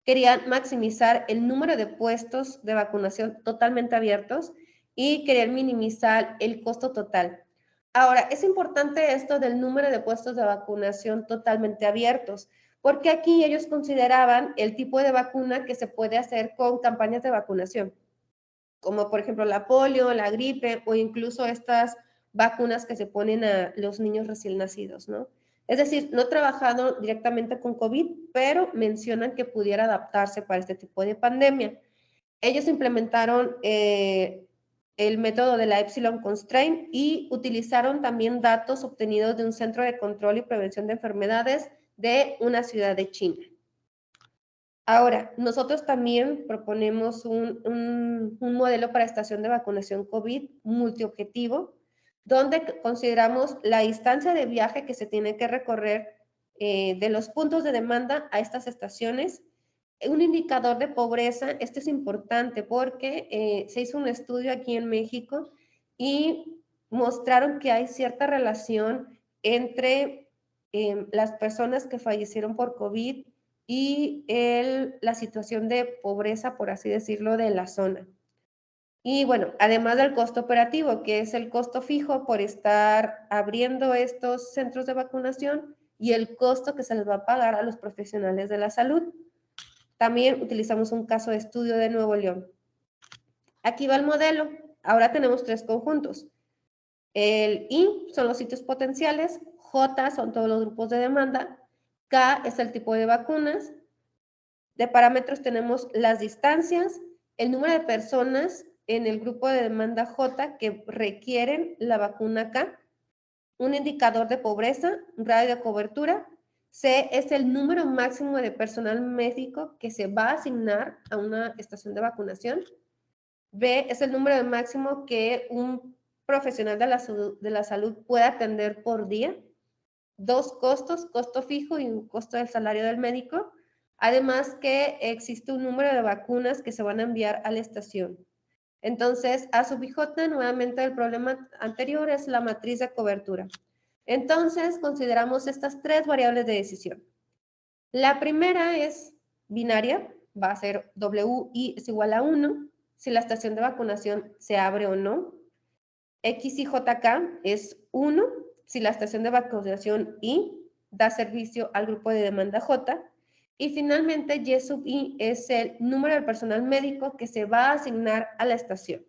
querían maximizar el número de puestos de vacunación totalmente abiertos y querían minimizar el costo total. Ahora, es importante esto del número de puestos de vacunación totalmente abiertos, porque aquí ellos consideraban el tipo de vacuna que se puede hacer con campañas de vacunación, como por ejemplo la polio, la gripe o incluso estas vacunas que se ponen a los niños recién nacidos, ¿no? Es decir, no he trabajado directamente con COVID, pero mencionan que pudiera adaptarse para este tipo de pandemia. Ellos implementaron el método de la Epsilon Constraint y utilizaron también datos obtenidos de un centro de control y prevención de enfermedades de una ciudad de China. Ahora, nosotros también proponemos un modelo para estación de vacunación COVID multiobjetivo, donde consideramos la distancia de viaje que se tiene que recorrer de los puntos de demanda a estas estaciones. Un indicador de pobreza, esto es importante porque se hizo un estudio aquí en México y mostraron que hay cierta relación entre las personas que fallecieron por COVID y la situación de pobreza, por así decirlo, de la zona. Y bueno, además del costo operativo, que es el costo fijo por estar abriendo estos centros de vacunación y el costo que se les va a pagar a los profesionales de la salud. También utilizamos un caso de estudio de Nuevo León. Aquí va el modelo. Ahora tenemos tres conjuntos. El I son los sitios potenciales, J son todos los grupos de demanda, K es el tipo de vacunas. De parámetros tenemos las distancias, el número de personas en el grupo de demanda J que requieren la vacuna K, un indicador de pobreza, un radio de cobertura. C es el número máximo de personal médico que se va a asignar a una estación de vacunación. B es el número máximo que un profesional de la salud puede atender por día. Dos costos, costo fijo y un costo del salario del médico. Además que existe un número de vacunas que se van a enviar a la estación. Entonces, A sub J, nuevamente el problema anterior es la matriz de cobertura. Entonces, consideramos estas tres variables de decisión. La primera es binaria, va a ser WI es igual a 1, si la estación de vacunación se abre o no. X y JK es 1, si la estación de vacunación I da servicio al grupo de demanda J. Y finalmente, Y sub I es el número del personal médico que se va a asignar a la estación.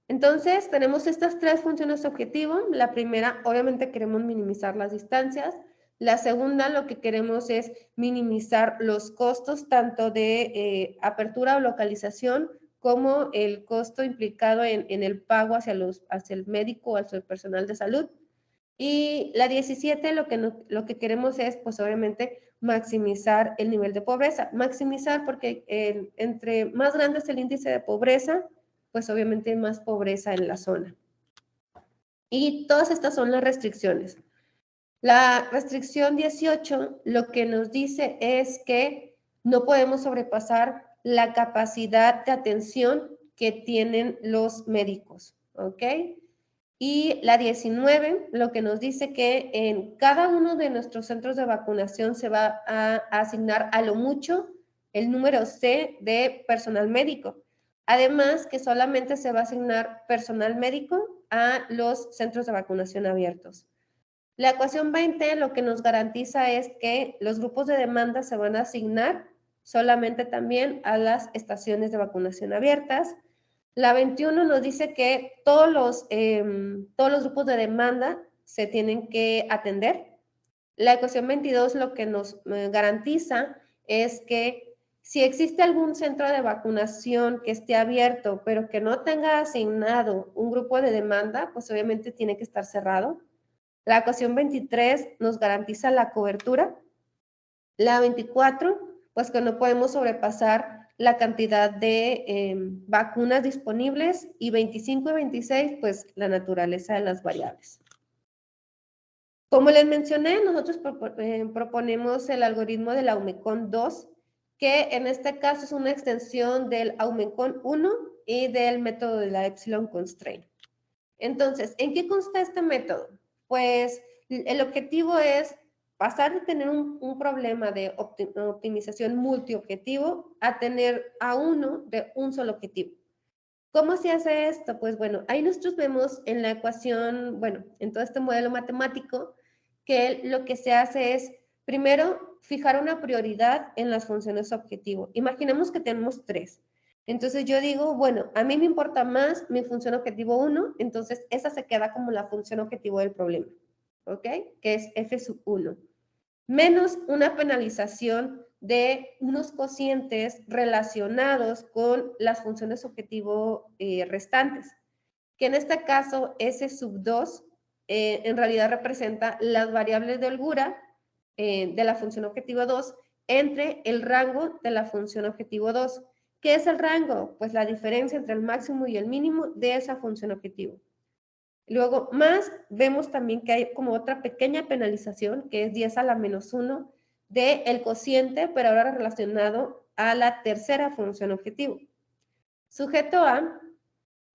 Entonces, tenemos estas tres funciones objetivo. La primera, obviamente queremos minimizar las distancias. La segunda, lo que queremos es minimizar los costos tanto de apertura o localización como el costo implicado en el pago hacia el médico o hacia el personal de salud. Y la 17, lo que queremos es, pues obviamente, maximizar el nivel de pobreza. Maximizar porque entre más grande es el índice de pobreza, pues obviamente hay más pobreza en la zona. Y todas estas son las restricciones. La restricción 18 lo que nos dice es que no podemos sobrepasar la capacidad de atención que tienen los médicos, ¿ok? Y la 19 lo que nos dice que en cada uno de nuestros centros de vacunación se va a asignar a lo mucho el número C de personal médico. Además que solamente se va a asignar personal médico a los centros de vacunación abiertos. La ecuación 20 lo que nos garantiza es que los grupos de demanda se van a asignar solamente también a las estaciones de vacunación abiertas. La 21 nos dice que todos los grupos de demanda se tienen que atender. La ecuación 22 lo que nos garantiza es que Si existe algún centro de vacunación que esté abierto, pero que no tenga asignado un grupo de demanda, pues obviamente tiene que estar cerrado. La ecuación 23 nos garantiza la cobertura. La 24, pues que no podemos sobrepasar la cantidad de vacunas disponibles. Y 25 y 26, pues la naturaleza de las variables. Como les mencioné, nosotros proponemos el algoritmo del Aumecon 2, que en este caso es una extensión del Aumecon 1 y del método de la Epsilon Constraint. Entonces, ¿en qué consta este método? Pues el objetivo es pasar de tener un problema de optimización multiobjetivo a tener a uno de un solo objetivo. ¿Cómo se hace esto? Pues bueno, ahí nosotros vemos en la ecuación, bueno, en todo este modelo matemático, que lo que se hace es, primero, fijar una prioridad en las funciones objetivo. Imaginemos que tenemos 3. Entonces yo digo, bueno, a mí me importa más mi función objetivo 1, entonces esa se queda como la función objetivo del problema, ¿ok? Que es f sub 1. Menos una penalización de unos cocientes relacionados con las funciones objetivo restantes, que en este caso S sub 2 en realidad representa las variables de holgura de la función objetivo 2 entre el rango de la función objetivo 2. ¿Qué es el rango? Pues la diferencia entre el máximo y el mínimo de esa función objetivo. Luego, más vemos también que hay como otra pequeña penalización, que es 10 a la menos 1 del cociente, pero ahora relacionado a la tercera función objetivo. Sujeto A,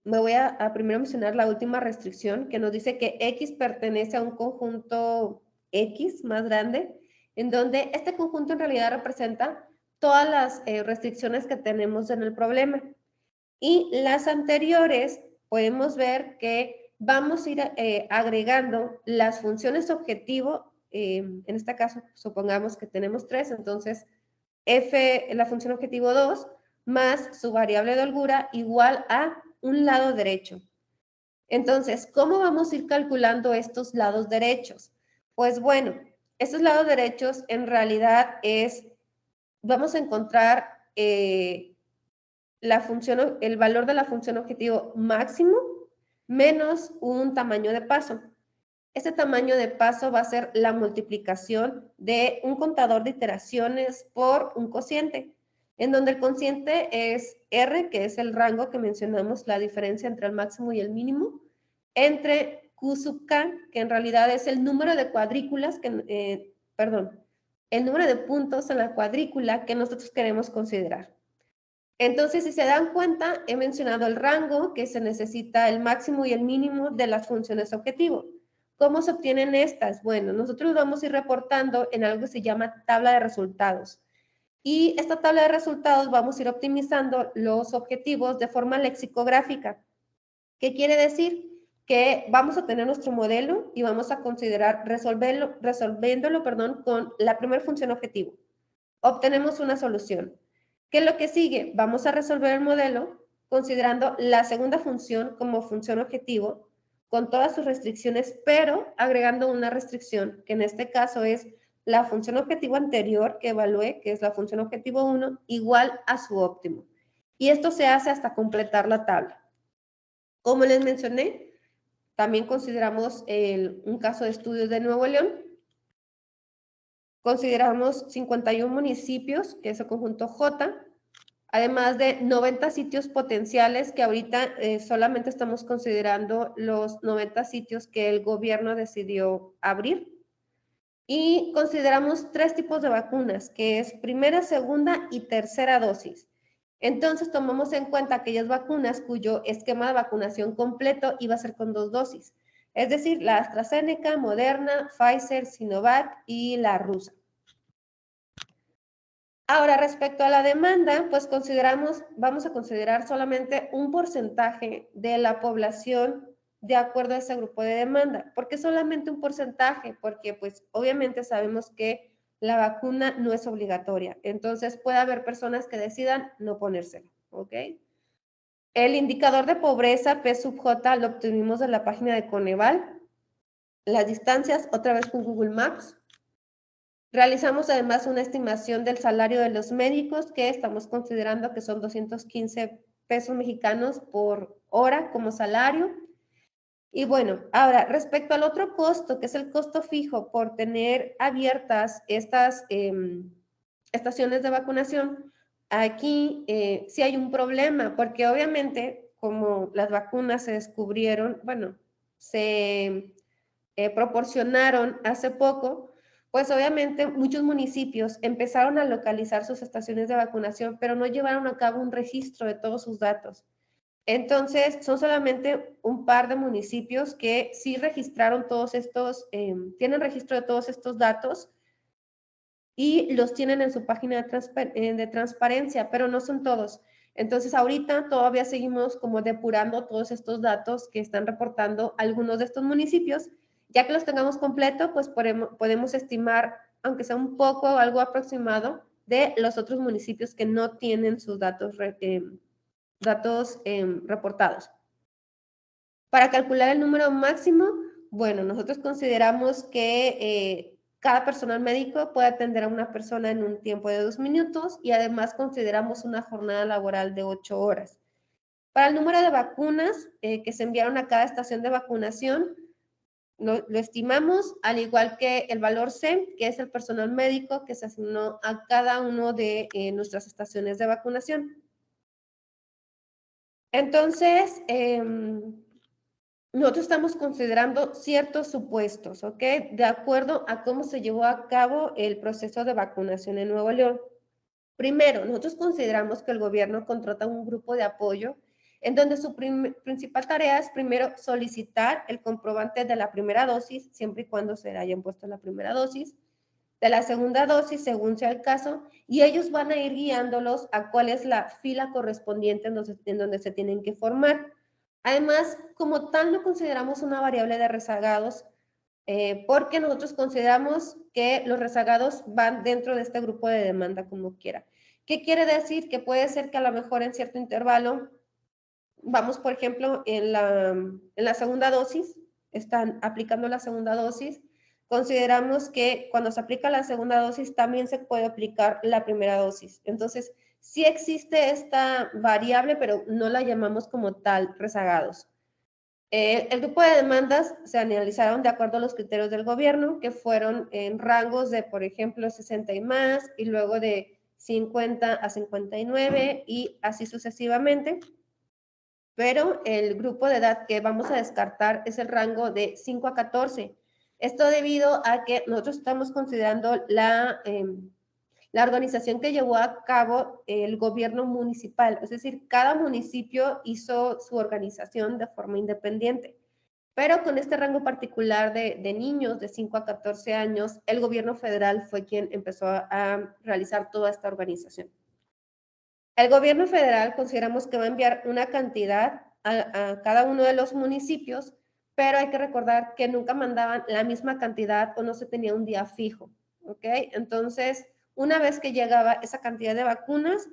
me voy a primero mencionar la última restricción, que nos dice que X pertenece a un conjunto X más grande, en donde este conjunto en realidad representa todas las restricciones que tenemos en el problema. Y las anteriores podemos ver que vamos a ir agregando las funciones objetivo, en este caso supongamos que tenemos 3, entonces f, la función objetivo 2, más su variable de holgura igual a un lado derecho. Entonces, ¿cómo vamos a ir calculando estos lados derechos? Pues bueno, estos lados derechos en realidad vamos a encontrar el valor de la función objetivo máximo menos un tamaño de paso. Este tamaño de paso va a ser la multiplicación de un contador de iteraciones por un cociente, en donde el cociente es R, que es el rango que mencionamos, la diferencia entre el máximo y el mínimo, entre Q sub K, que en realidad es el número de cuadrículas, el número de puntos en la cuadrícula que nosotros queremos considerar. Entonces, si se dan cuenta, he mencionado el rango, que se necesita el máximo y el mínimo de las funciones objetivo. ¿Cómo se obtienen estas? Bueno, nosotros vamos a ir reportando en algo que se llama tabla de resultados. Y esta tabla de resultados vamos a ir optimizando los objetivos de forma lexicográfica. ¿Qué quiere decir? Que vamos a tener nuestro modelo y vamos a considerar resolviéndolo con la primera función objetivo. Obtenemos una solución. ¿Qué es lo que sigue? Vamos a resolver el modelo considerando la segunda función como función objetivo con todas sus restricciones, pero agregando una restricción, que en este caso es la función objetivo anterior que evalué, que es la función objetivo 1, igual a su óptimo. Y esto se hace hasta completar la tabla. Como les mencioné, también consideramos un caso de estudios de Nuevo León. Consideramos 51 municipios, que es el conjunto J, además de 90 sitios potenciales, que ahorita solamente estamos considerando los 90 sitios que el gobierno decidió abrir. Y consideramos 3 tipos de vacunas, que es primera, segunda y tercera dosis. Entonces tomamos en cuenta aquellas vacunas cuyo esquema de vacunación completo iba a ser con 2 dosis. Es decir, la AstraZeneca, Moderna, Pfizer, Sinovac y la rusa. Ahora, respecto a la demanda, pues vamos a considerar solamente un porcentaje de la población de acuerdo a ese grupo de demanda. ¿Por qué solamente un porcentaje? Porque pues obviamente sabemos que la vacuna no es obligatoria. Entonces puede haber personas que decidan no ponérsela, ¿ok? El indicador de pobreza P sub J lo obtuvimos de la página de Coneval. Las distancias, otra vez con Google Maps. Realizamos además una estimación del salario de los médicos, que estamos considerando que son 215 pesos mexicanos por hora como salario. Y bueno, ahora, respecto al otro costo, que es el costo fijo por tener abiertas estas estaciones de vacunación, aquí sí hay un problema, porque obviamente como las vacunas se descubrieron, bueno, se proporcionaron hace poco, pues obviamente muchos municipios empezaron a localizar sus estaciones de vacunación, pero no llevaron a cabo un registro de todos sus datos. Entonces, son solamente un par de municipios que sí registraron todos estos, tienen registro de todos estos datos y los tienen en su página de transparencia, pero no son todos. Entonces, ahorita todavía seguimos como depurando todos estos datos que están reportando algunos de estos municipios. Ya que los tengamos completo, pues podemos estimar, aunque sea un poco, algo aproximado de los otros municipios que no tienen sus datos reportados. Para calcular el número máximo, bueno, nosotros consideramos que cada personal médico puede atender a una persona en un tiempo de 2 minutos y además consideramos una jornada laboral de 8 horas. Para el número de vacunas que se enviaron a cada estación de vacunación, lo estimamos, al igual que el valor C, que es el personal médico que se asignó a cada uno de nuestras estaciones de vacunación. Entonces, nosotros estamos considerando ciertos supuestos, ¿ok? De acuerdo a cómo se llevó a cabo el proceso de vacunación en Nuevo León. Primero, nosotros consideramos que el gobierno contrata un grupo de apoyo en donde su principal tarea es primero solicitar el comprobante de la primera dosis, siempre y cuando se le hayan puesto la primera dosis, de la segunda dosis, según sea el caso, y ellos van a ir guiándolos a cuál es la fila correspondiente en donde se tienen que formar. Además, como tal, no consideramos una variable de rezagados, porque nosotros consideramos que los rezagados van dentro de este grupo de demanda como quiera. ¿Qué quiere decir? Que puede ser que a lo mejor en cierto intervalo, vamos, por ejemplo, en la segunda dosis, están aplicando la segunda dosis, consideramos que cuando se aplica la segunda dosis también se puede aplicar la primera dosis. Entonces, sí existe esta variable, pero no la llamamos como tal rezagados. El grupo de demandas se analizaron de acuerdo a los criterios del gobierno, que fueron en rangos de, por ejemplo, 60 y más, y luego de 50 a 59 y así sucesivamente. Pero el grupo de edad que vamos a descartar es el rango de 5 a 14. Esto debido a que nosotros estamos considerando la organización que llevó a cabo el gobierno municipal, es decir, cada municipio hizo su organización de forma independiente, pero con este rango particular de niños de 5 a 14 años, el gobierno federal fue quien empezó a realizar toda esta organización. El gobierno federal consideramos que va a enviar una cantidad a cada uno de los municipios, pero hay que recordar que nunca mandaban la misma cantidad o no se tenía un día fijo, ¿ok? Entonces, una vez que llegaba esa cantidad de vacunas,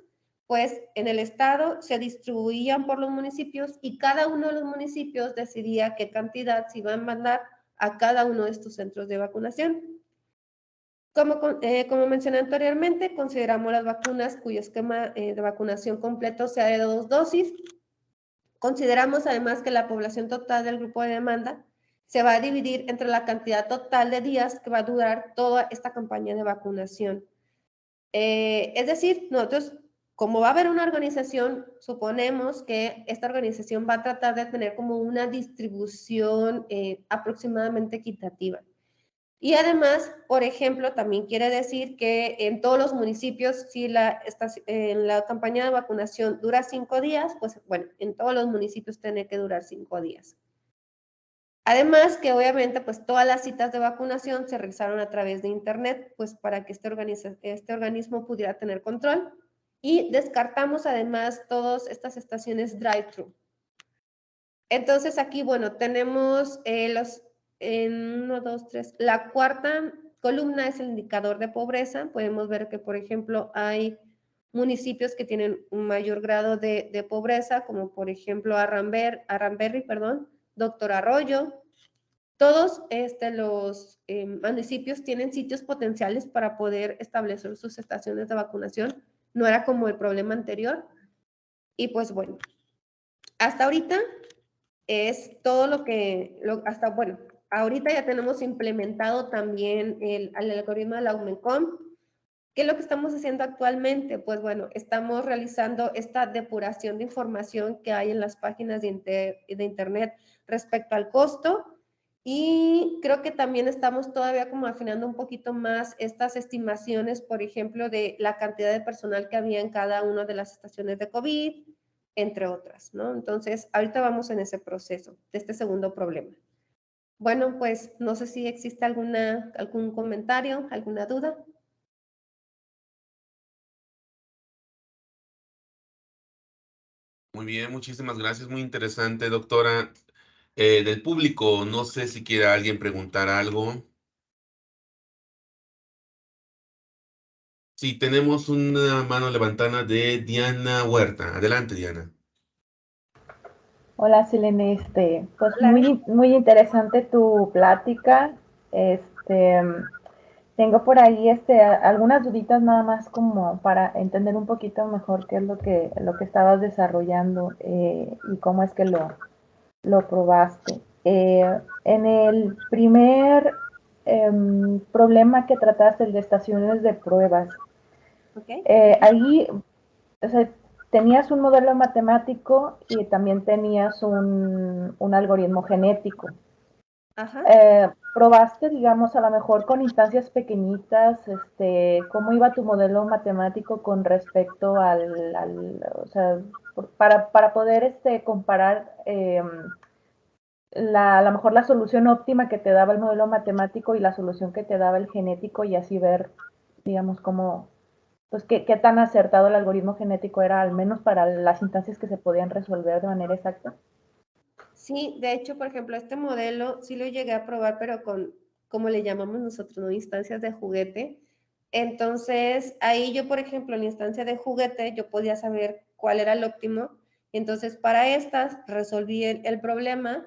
pues en el estado se distribuían por los municipios y cada uno de los municipios decidía qué cantidad se iba a mandar a cada uno de estos centros de vacunación. Como mencioné anteriormente, consideramos las vacunas cuyo esquema de vacunación completo sea de 2 dosis. Consideramos además que la población total del grupo de demanda se va a dividir entre la cantidad total de días que va a durar toda esta campaña de vacunación. Es decir, nosotros, como va a haber una organización, suponemos que esta organización va a tratar de tener como una distribución aproximadamente equitativa. Y además, por ejemplo, también quiere decir que en todos los municipios, si la campaña de vacunación dura 5 días, pues bueno, en todos los municipios tiene que durar 5 días. Además que obviamente pues todas las citas de vacunación se realizaron a través de internet, pues para que este organismo pudiera tener control. Y descartamos además todas estas estaciones drive-thru. Entonces aquí, bueno, tenemos en 1, 2, 3, la cuarta columna es el indicador de pobreza. Podemos ver que, por ejemplo, hay municipios que tienen un mayor grado de pobreza, como por ejemplo Arramberry, Doctor Arroyo, todos los municipios tienen sitios potenciales para poder establecer sus estaciones de vacunación. No era como el problema anterior. Y pues bueno, hasta ahorita es todo lo que, bueno, ahorita ya tenemos implementado también el algoritmo de la Umencom. ¿Qué es lo que estamos haciendo actualmente? Pues bueno, estamos realizando esta depuración de información que hay en las páginas de internet respecto al costo, y creo que también estamos todavía como afinando un poquito más estas estimaciones, por ejemplo, de la cantidad de personal que había en cada una de las estaciones de COVID, entre otras, ¿no? Entonces, ahorita vamos en ese proceso de este segundo problema. Bueno, pues no sé si existe algún comentario, alguna duda. Muy bien, muchísimas gracias. Muy interesante, doctora. Del público, no sé si quiera alguien preguntar algo. Sí, tenemos una mano levantada de Diana Huerta. Adelante, Diana. Hola, Selene, pues Hola. muy interesante tu plática. Este, tengo por ahí algunas duditas nada más como para entender un poquito mejor qué es lo que estabas desarrollando y cómo es que lo probaste. En el primer problema que trataste, el de estaciones de pruebas, Okay. ahí, o sea, tenías un modelo matemático y también tenías un algoritmo genético. Ajá. ¿Probaste, digamos, a lo mejor con instancias pequeñitas, cómo iba tu modelo matemático con respecto o sea, para poder comparar a lo mejor la solución óptima que te daba el modelo matemático y la solución que te daba el genético, y así ver, digamos, cómo, pues qué tan acertado el algoritmo genético era, al menos para las instancias que se podían resolver de manera exacta? Sí, de hecho, por ejemplo, este modelo sí lo llegué a probar, pero como le llamamos nosotros, ¿no? Instancias de juguete. Entonces, ahí yo, por ejemplo, en la instancia de juguete, yo podía saber cuál era el óptimo. Entonces, para estas, resolví el problema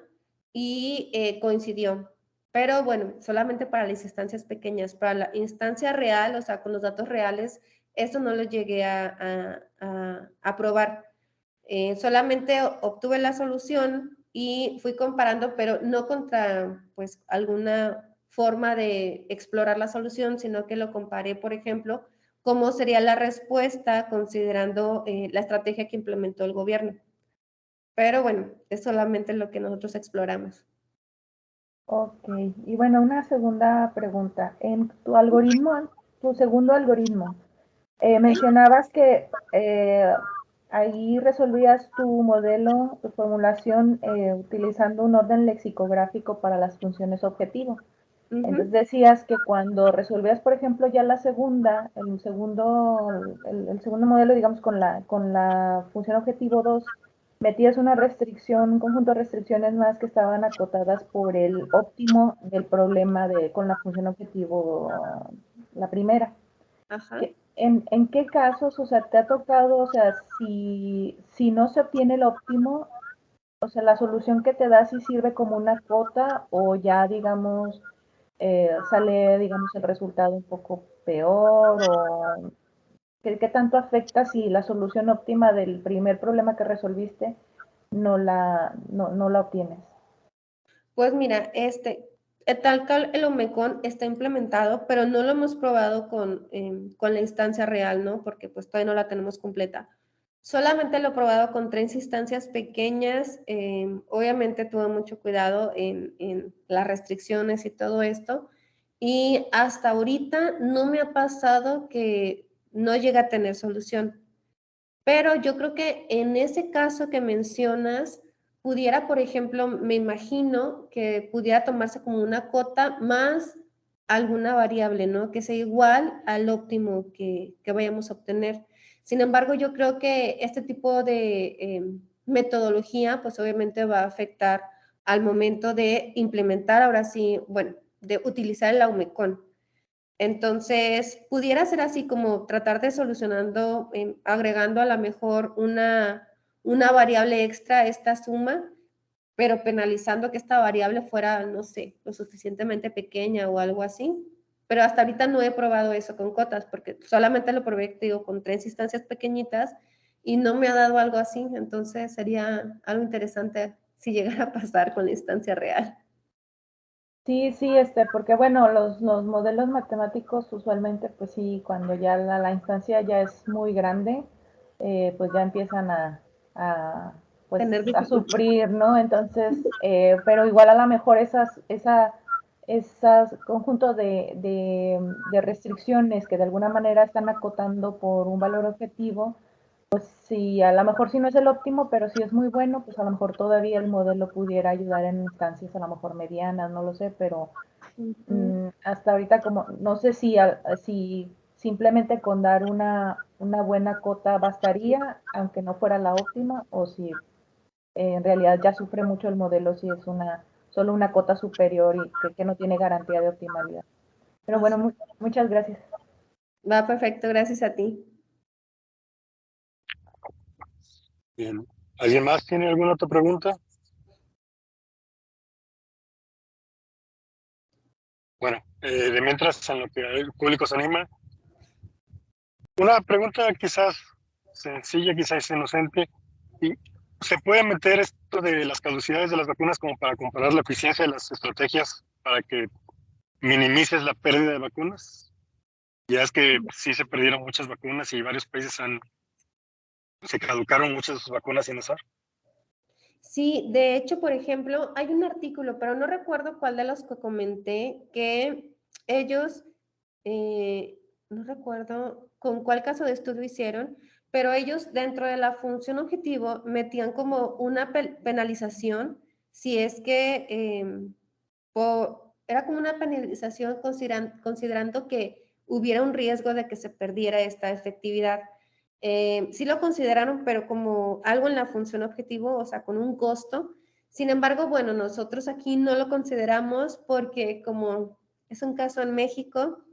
y coincidió. Pero bueno, solamente para las instancias pequeñas. Para la instancia real, o sea, con los datos reales, eso no lo llegué a probar. Solamente obtuve la solución y fui comparando, pero no contra pues alguna forma de explorar la solución, sino que lo comparé, por ejemplo, cómo sería la respuesta considerando la estrategia que implementó el gobierno. Pero bueno, es solamente lo que nosotros exploramos. Ok, y bueno, una segunda pregunta. En tu algoritmo, tu segundo algoritmo, ¿Okay? mencionabas que ahí resolvías tu modelo, tu formulación, utilizando un orden lexicográfico para las funciones objetivo. Uh -huh. Entonces decías que cuando resolvías, por ejemplo, ya la segunda, el segundo modelo, digamos, con la función objetivo 2, metías una restricción, un conjunto de restricciones más que estaban acotadas por el óptimo del problema con la función objetivo, la primera. Ajá. ¿En qué casos, o sea, te ha tocado, o sea, si no se obtiene el óptimo, o sea, la solución que te da sí sirve como una cuota, o ya, digamos, sale, digamos, el resultado un poco peor, o qué tanto afecta si la solución óptima del primer problema que resolviste no la obtienes? Pues mira, tal cual el Omecon está implementado, pero no lo hemos probado con la instancia real, ¿no? Porque pues todavía no la tenemos completa. Solamente lo he probado con 3 instancias pequeñas. Obviamente tuve mucho cuidado en las restricciones y todo esto. Y hasta ahorita no me ha pasado que no llegue a tener solución. Pero yo creo que en ese caso que mencionas, pudiera, por ejemplo, me imagino que pudiera tomarse como una cota más alguna variable, ¿no? Que sea igual al óptimo que vayamos a obtener. Sin embargo, yo creo que este tipo de metodología, pues obviamente va a afectar al momento de implementar, ahora sí, bueno, de utilizar el Aumecon. Entonces, pudiera ser así como tratar de solucionando, agregando a lo mejor una variable extra a esta suma, pero penalizando que esta variable fuera, no sé, lo suficientemente pequeña o algo así. Pero hasta ahorita no he probado eso con cotas, porque solamente lo probé, digo, con 3 instancias pequeñitas y no me ha dado algo así. Entonces sería algo interesante si llegara a pasar con la instancia real. Sí, sí, porque bueno, los modelos matemáticos usualmente, pues sí, cuando ya la instancia ya es muy grande, pues ya empiezan a, pues, Tener a dificultad. sufrir, ¿no? Entonces, pero igual a lo mejor esas conjuntos de restricciones que de alguna manera están acotando por un valor objetivo, sí, a lo mejor sí no es el óptimo, pero si es muy bueno, pues a lo mejor todavía el modelo pudiera ayudar en instancias a lo mejor medianas, no lo sé, pero hasta ahorita como, no sé si simplemente con dar una buena cota bastaría, aunque no fuera la óptima, o si en realidad ya sufre mucho el modelo si es solo una cota superior y que no tiene garantía de optimalidad. Pero bueno, muchas gracias. Va perfecto, gracias a ti. Bien. ¿Alguien más tiene alguna otra pregunta? Bueno, de mientras, en lo que el público se anima, una pregunta quizás sencilla, quizás inocente. ¿Y se puede meter esto de las caducidades de las vacunas como para comparar la eficiencia de las estrategias para que minimices la pérdida de vacunas? Ya es que sí se perdieron muchas vacunas y varios países se caducaron muchas de sus vacunas sin usar. Sí, de hecho, por ejemplo, hay un artículo, pero no recuerdo cuál de los que comenté, que ellos, no recuerdo con cuál caso de estudio hicieron, pero ellos dentro de la función objetivo metían como una penalización si es que era como una penalización considerando que hubiera un riesgo de que se perdiera esta efectividad. Sí lo consideraron, pero como algo en la función objetivo, o sea, con un costo. Sin embargo, bueno, nosotros aquí no lo consideramos porque como es un caso en México,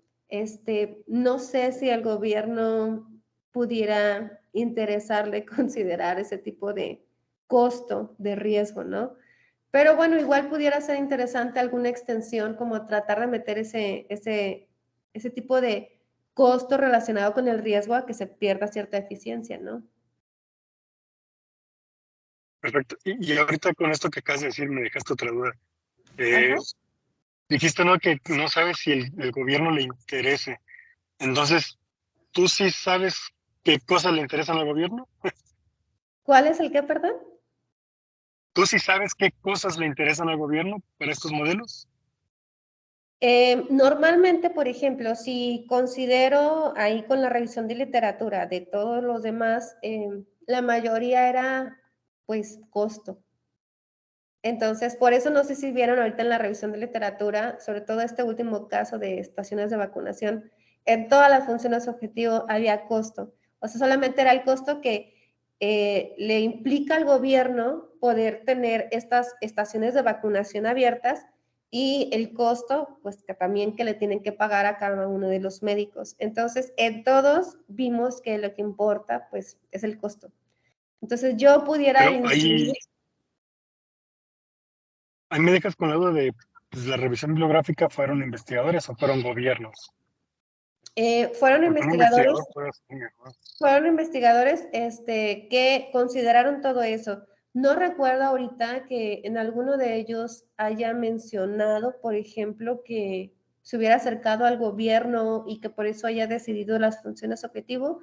no sé si el gobierno pudiera interesarle considerar ese tipo de costo, de riesgo, ¿no? Pero bueno, igual pudiera ser interesante alguna extensión, como tratar de meter ese tipo de costo relacionado con el riesgo a que se pierda cierta eficiencia, ¿no? Perfecto. Y ahorita con esto que acabas de decir, me dejaste otra duda. Ajá. Dijiste, ¿no?, que no sabes si el gobierno le interese. Entonces, ¿tú sí sabes qué cosas le interesan al gobierno? ¿Cuál es el qué, perdón? ¿Tú sí sabes qué cosas le interesan al gobierno para estos modelos? Normalmente, por ejemplo, si considero ahí con la revisión de literatura de todos los demás, la mayoría era pues costo. Entonces, por eso no sé si vieron ahorita en la revisión de literatura, sobre todo este último caso de estaciones de vacunación, en todas las funciones objetivo había costo. O sea, solamente era el costo que le implica al gobierno poder tener estas estaciones de vacunación abiertas y el costo, pues que también que le tienen que pagar a cada uno de los médicos. Entonces, en todos vimos que lo que importa, pues, es el costo. Entonces, yo pudiera Pero incluir... ahí me dejas con la duda de, pues, la revisión bibliográfica, ¿fueron investigadores o fueron gobiernos? Fueron Porque un investigadores investigador puede ser mejor. Fueron investigadores que consideraron todo eso. No recuerdo ahorita que en alguno de ellos haya mencionado, por ejemplo, que se hubiera acercado al gobierno y que por eso haya decidido las funciones objetivo.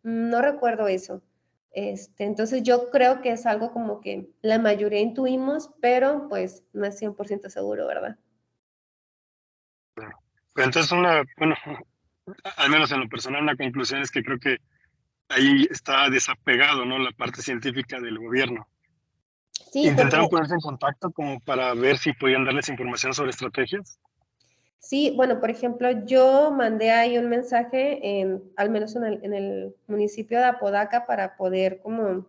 No recuerdo eso. Entonces yo creo que es algo como que la mayoría intuimos, pero pues no es 100% seguro, ¿verdad? Pero entonces bueno, al menos en lo personal, una conclusión es que creo que ahí está desapegado, ¿no?, la parte científica del gobierno. Sí, porque ¿Intentaron ponerse en contacto como para ver si podían darles información sobre estrategias? sí, bueno, por ejemplo, yo mandé ahí un mensaje, al menos en el municipio de Apodaca, para poder como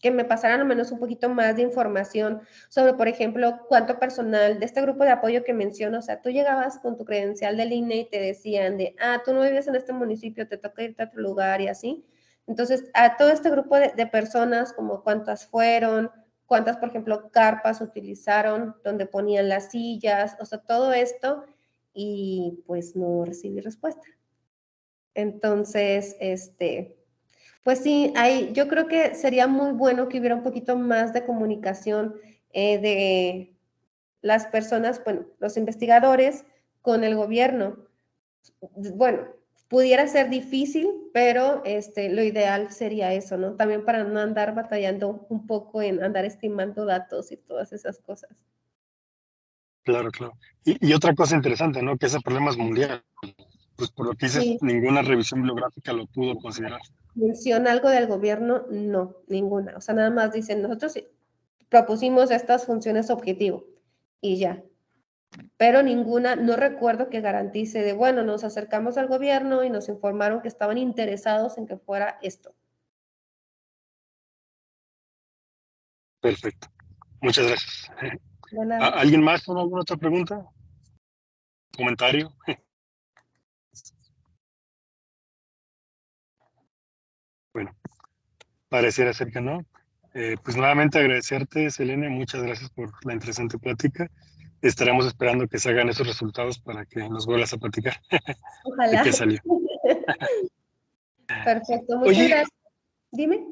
que me pasaran al menos un poquito más de información sobre, por ejemplo, cuánto personal de este grupo de apoyo que menciono, o sea, tú llegabas con tu credencial del INE y te decían tú no vives en este municipio, te toca irte a otro lugar y así. Entonces, a todo este grupo de personas, como cuántas fueron, cuántas, por ejemplo, carpas utilizaron, donde ponían las sillas, o sea, todo esto, y pues no recibí respuesta. Entonces, pues sí, yo creo que sería muy bueno que hubiera un poquito más de comunicación de las personas, bueno, los investigadores con el gobierno. Bueno, pudiera ser difícil, pero lo ideal sería eso, ¿no? También para no andar batallando un poco en andar estimando datos y todas esas cosas. Claro, claro. Y otra cosa interesante, ¿no? Que ese problema es mundial. Pues por lo que dices, Sí. ninguna revisión bibliográfica lo pudo considerar. ¿Menciona algo del gobierno? No, ninguna. O sea, nada más dicen, nosotros propusimos estas funciones objetivo y ya. Pero ninguna, no recuerdo que garantice de, bueno, nos acercamos al gobierno y nos informaron que estaban interesados en que fuera esto. Perfecto. Muchas gracias. De nada. ¿Alguien más con alguna otra pregunta? ¿Comentario? Bueno, pareciera ser que no. Pues nuevamente agradecerte, Selene, muchas gracias por la interesante plática. Estaremos esperando que se hagan esos resultados para que nos vuelvas a platicar de Ojalá. qué salió. Perfecto, muchas Oye, gracias. Dime.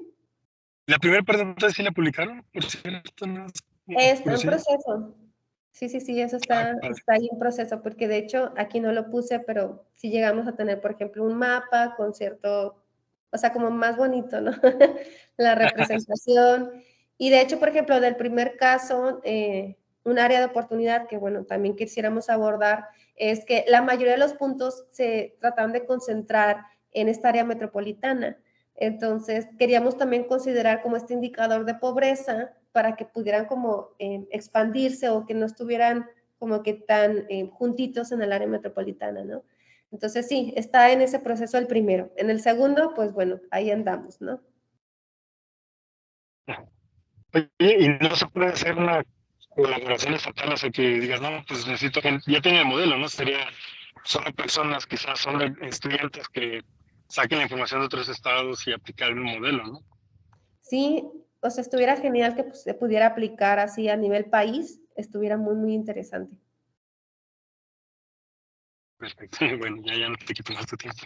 ¿la primera pregunta sí la publicaron? Por cierto, no, Está en curiosidad. proceso. Sí, eso está ahí en proceso, porque de hecho aquí no lo puse, pero sí llegamos a tener, por ejemplo, un mapa con cierto, o sea, como más bonito, ¿no? La representación. Y de hecho, por ejemplo, del primer caso, un área de oportunidad que, bueno, también quisiéramos abordar, es que la mayoría de los puntos se trataron de concentrar en esta área metropolitana. Entonces, queríamos también considerar como este indicador de pobreza para que pudieran como expandirse o que no estuvieran como que tan juntitos en el área metropolitana, ¿no? Entonces, sí, está en ese proceso el primero. En el segundo, pues bueno, ahí andamos, ¿no? Oye, ¿y no se puede hacer una colaboración estatal? O sea, que digas, no, pues necesito que ya tiene el modelo, ¿no? Sería solo personas, quizás solo estudiantes que saquen la información de otros estados y aplicar el modelo, ¿no? Sí, o sea, estuviera genial que pues, se pudiera aplicar así a nivel país, estuviera muy, muy interesante. Perfecto. Bueno, ya no te quito más tu tiempo.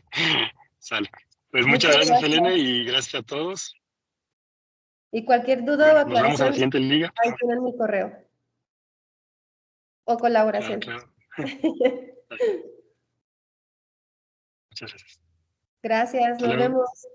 Sale. Pues muchas gracias, Elena, y gracias a todos. Y cualquier duda Bueno, o nos vemos en la aclaración, siguiente liga. ahí tienen mi correo. O colaboración. Claro. Muchas gracias. Gracias, Hasta nos luego. vemos.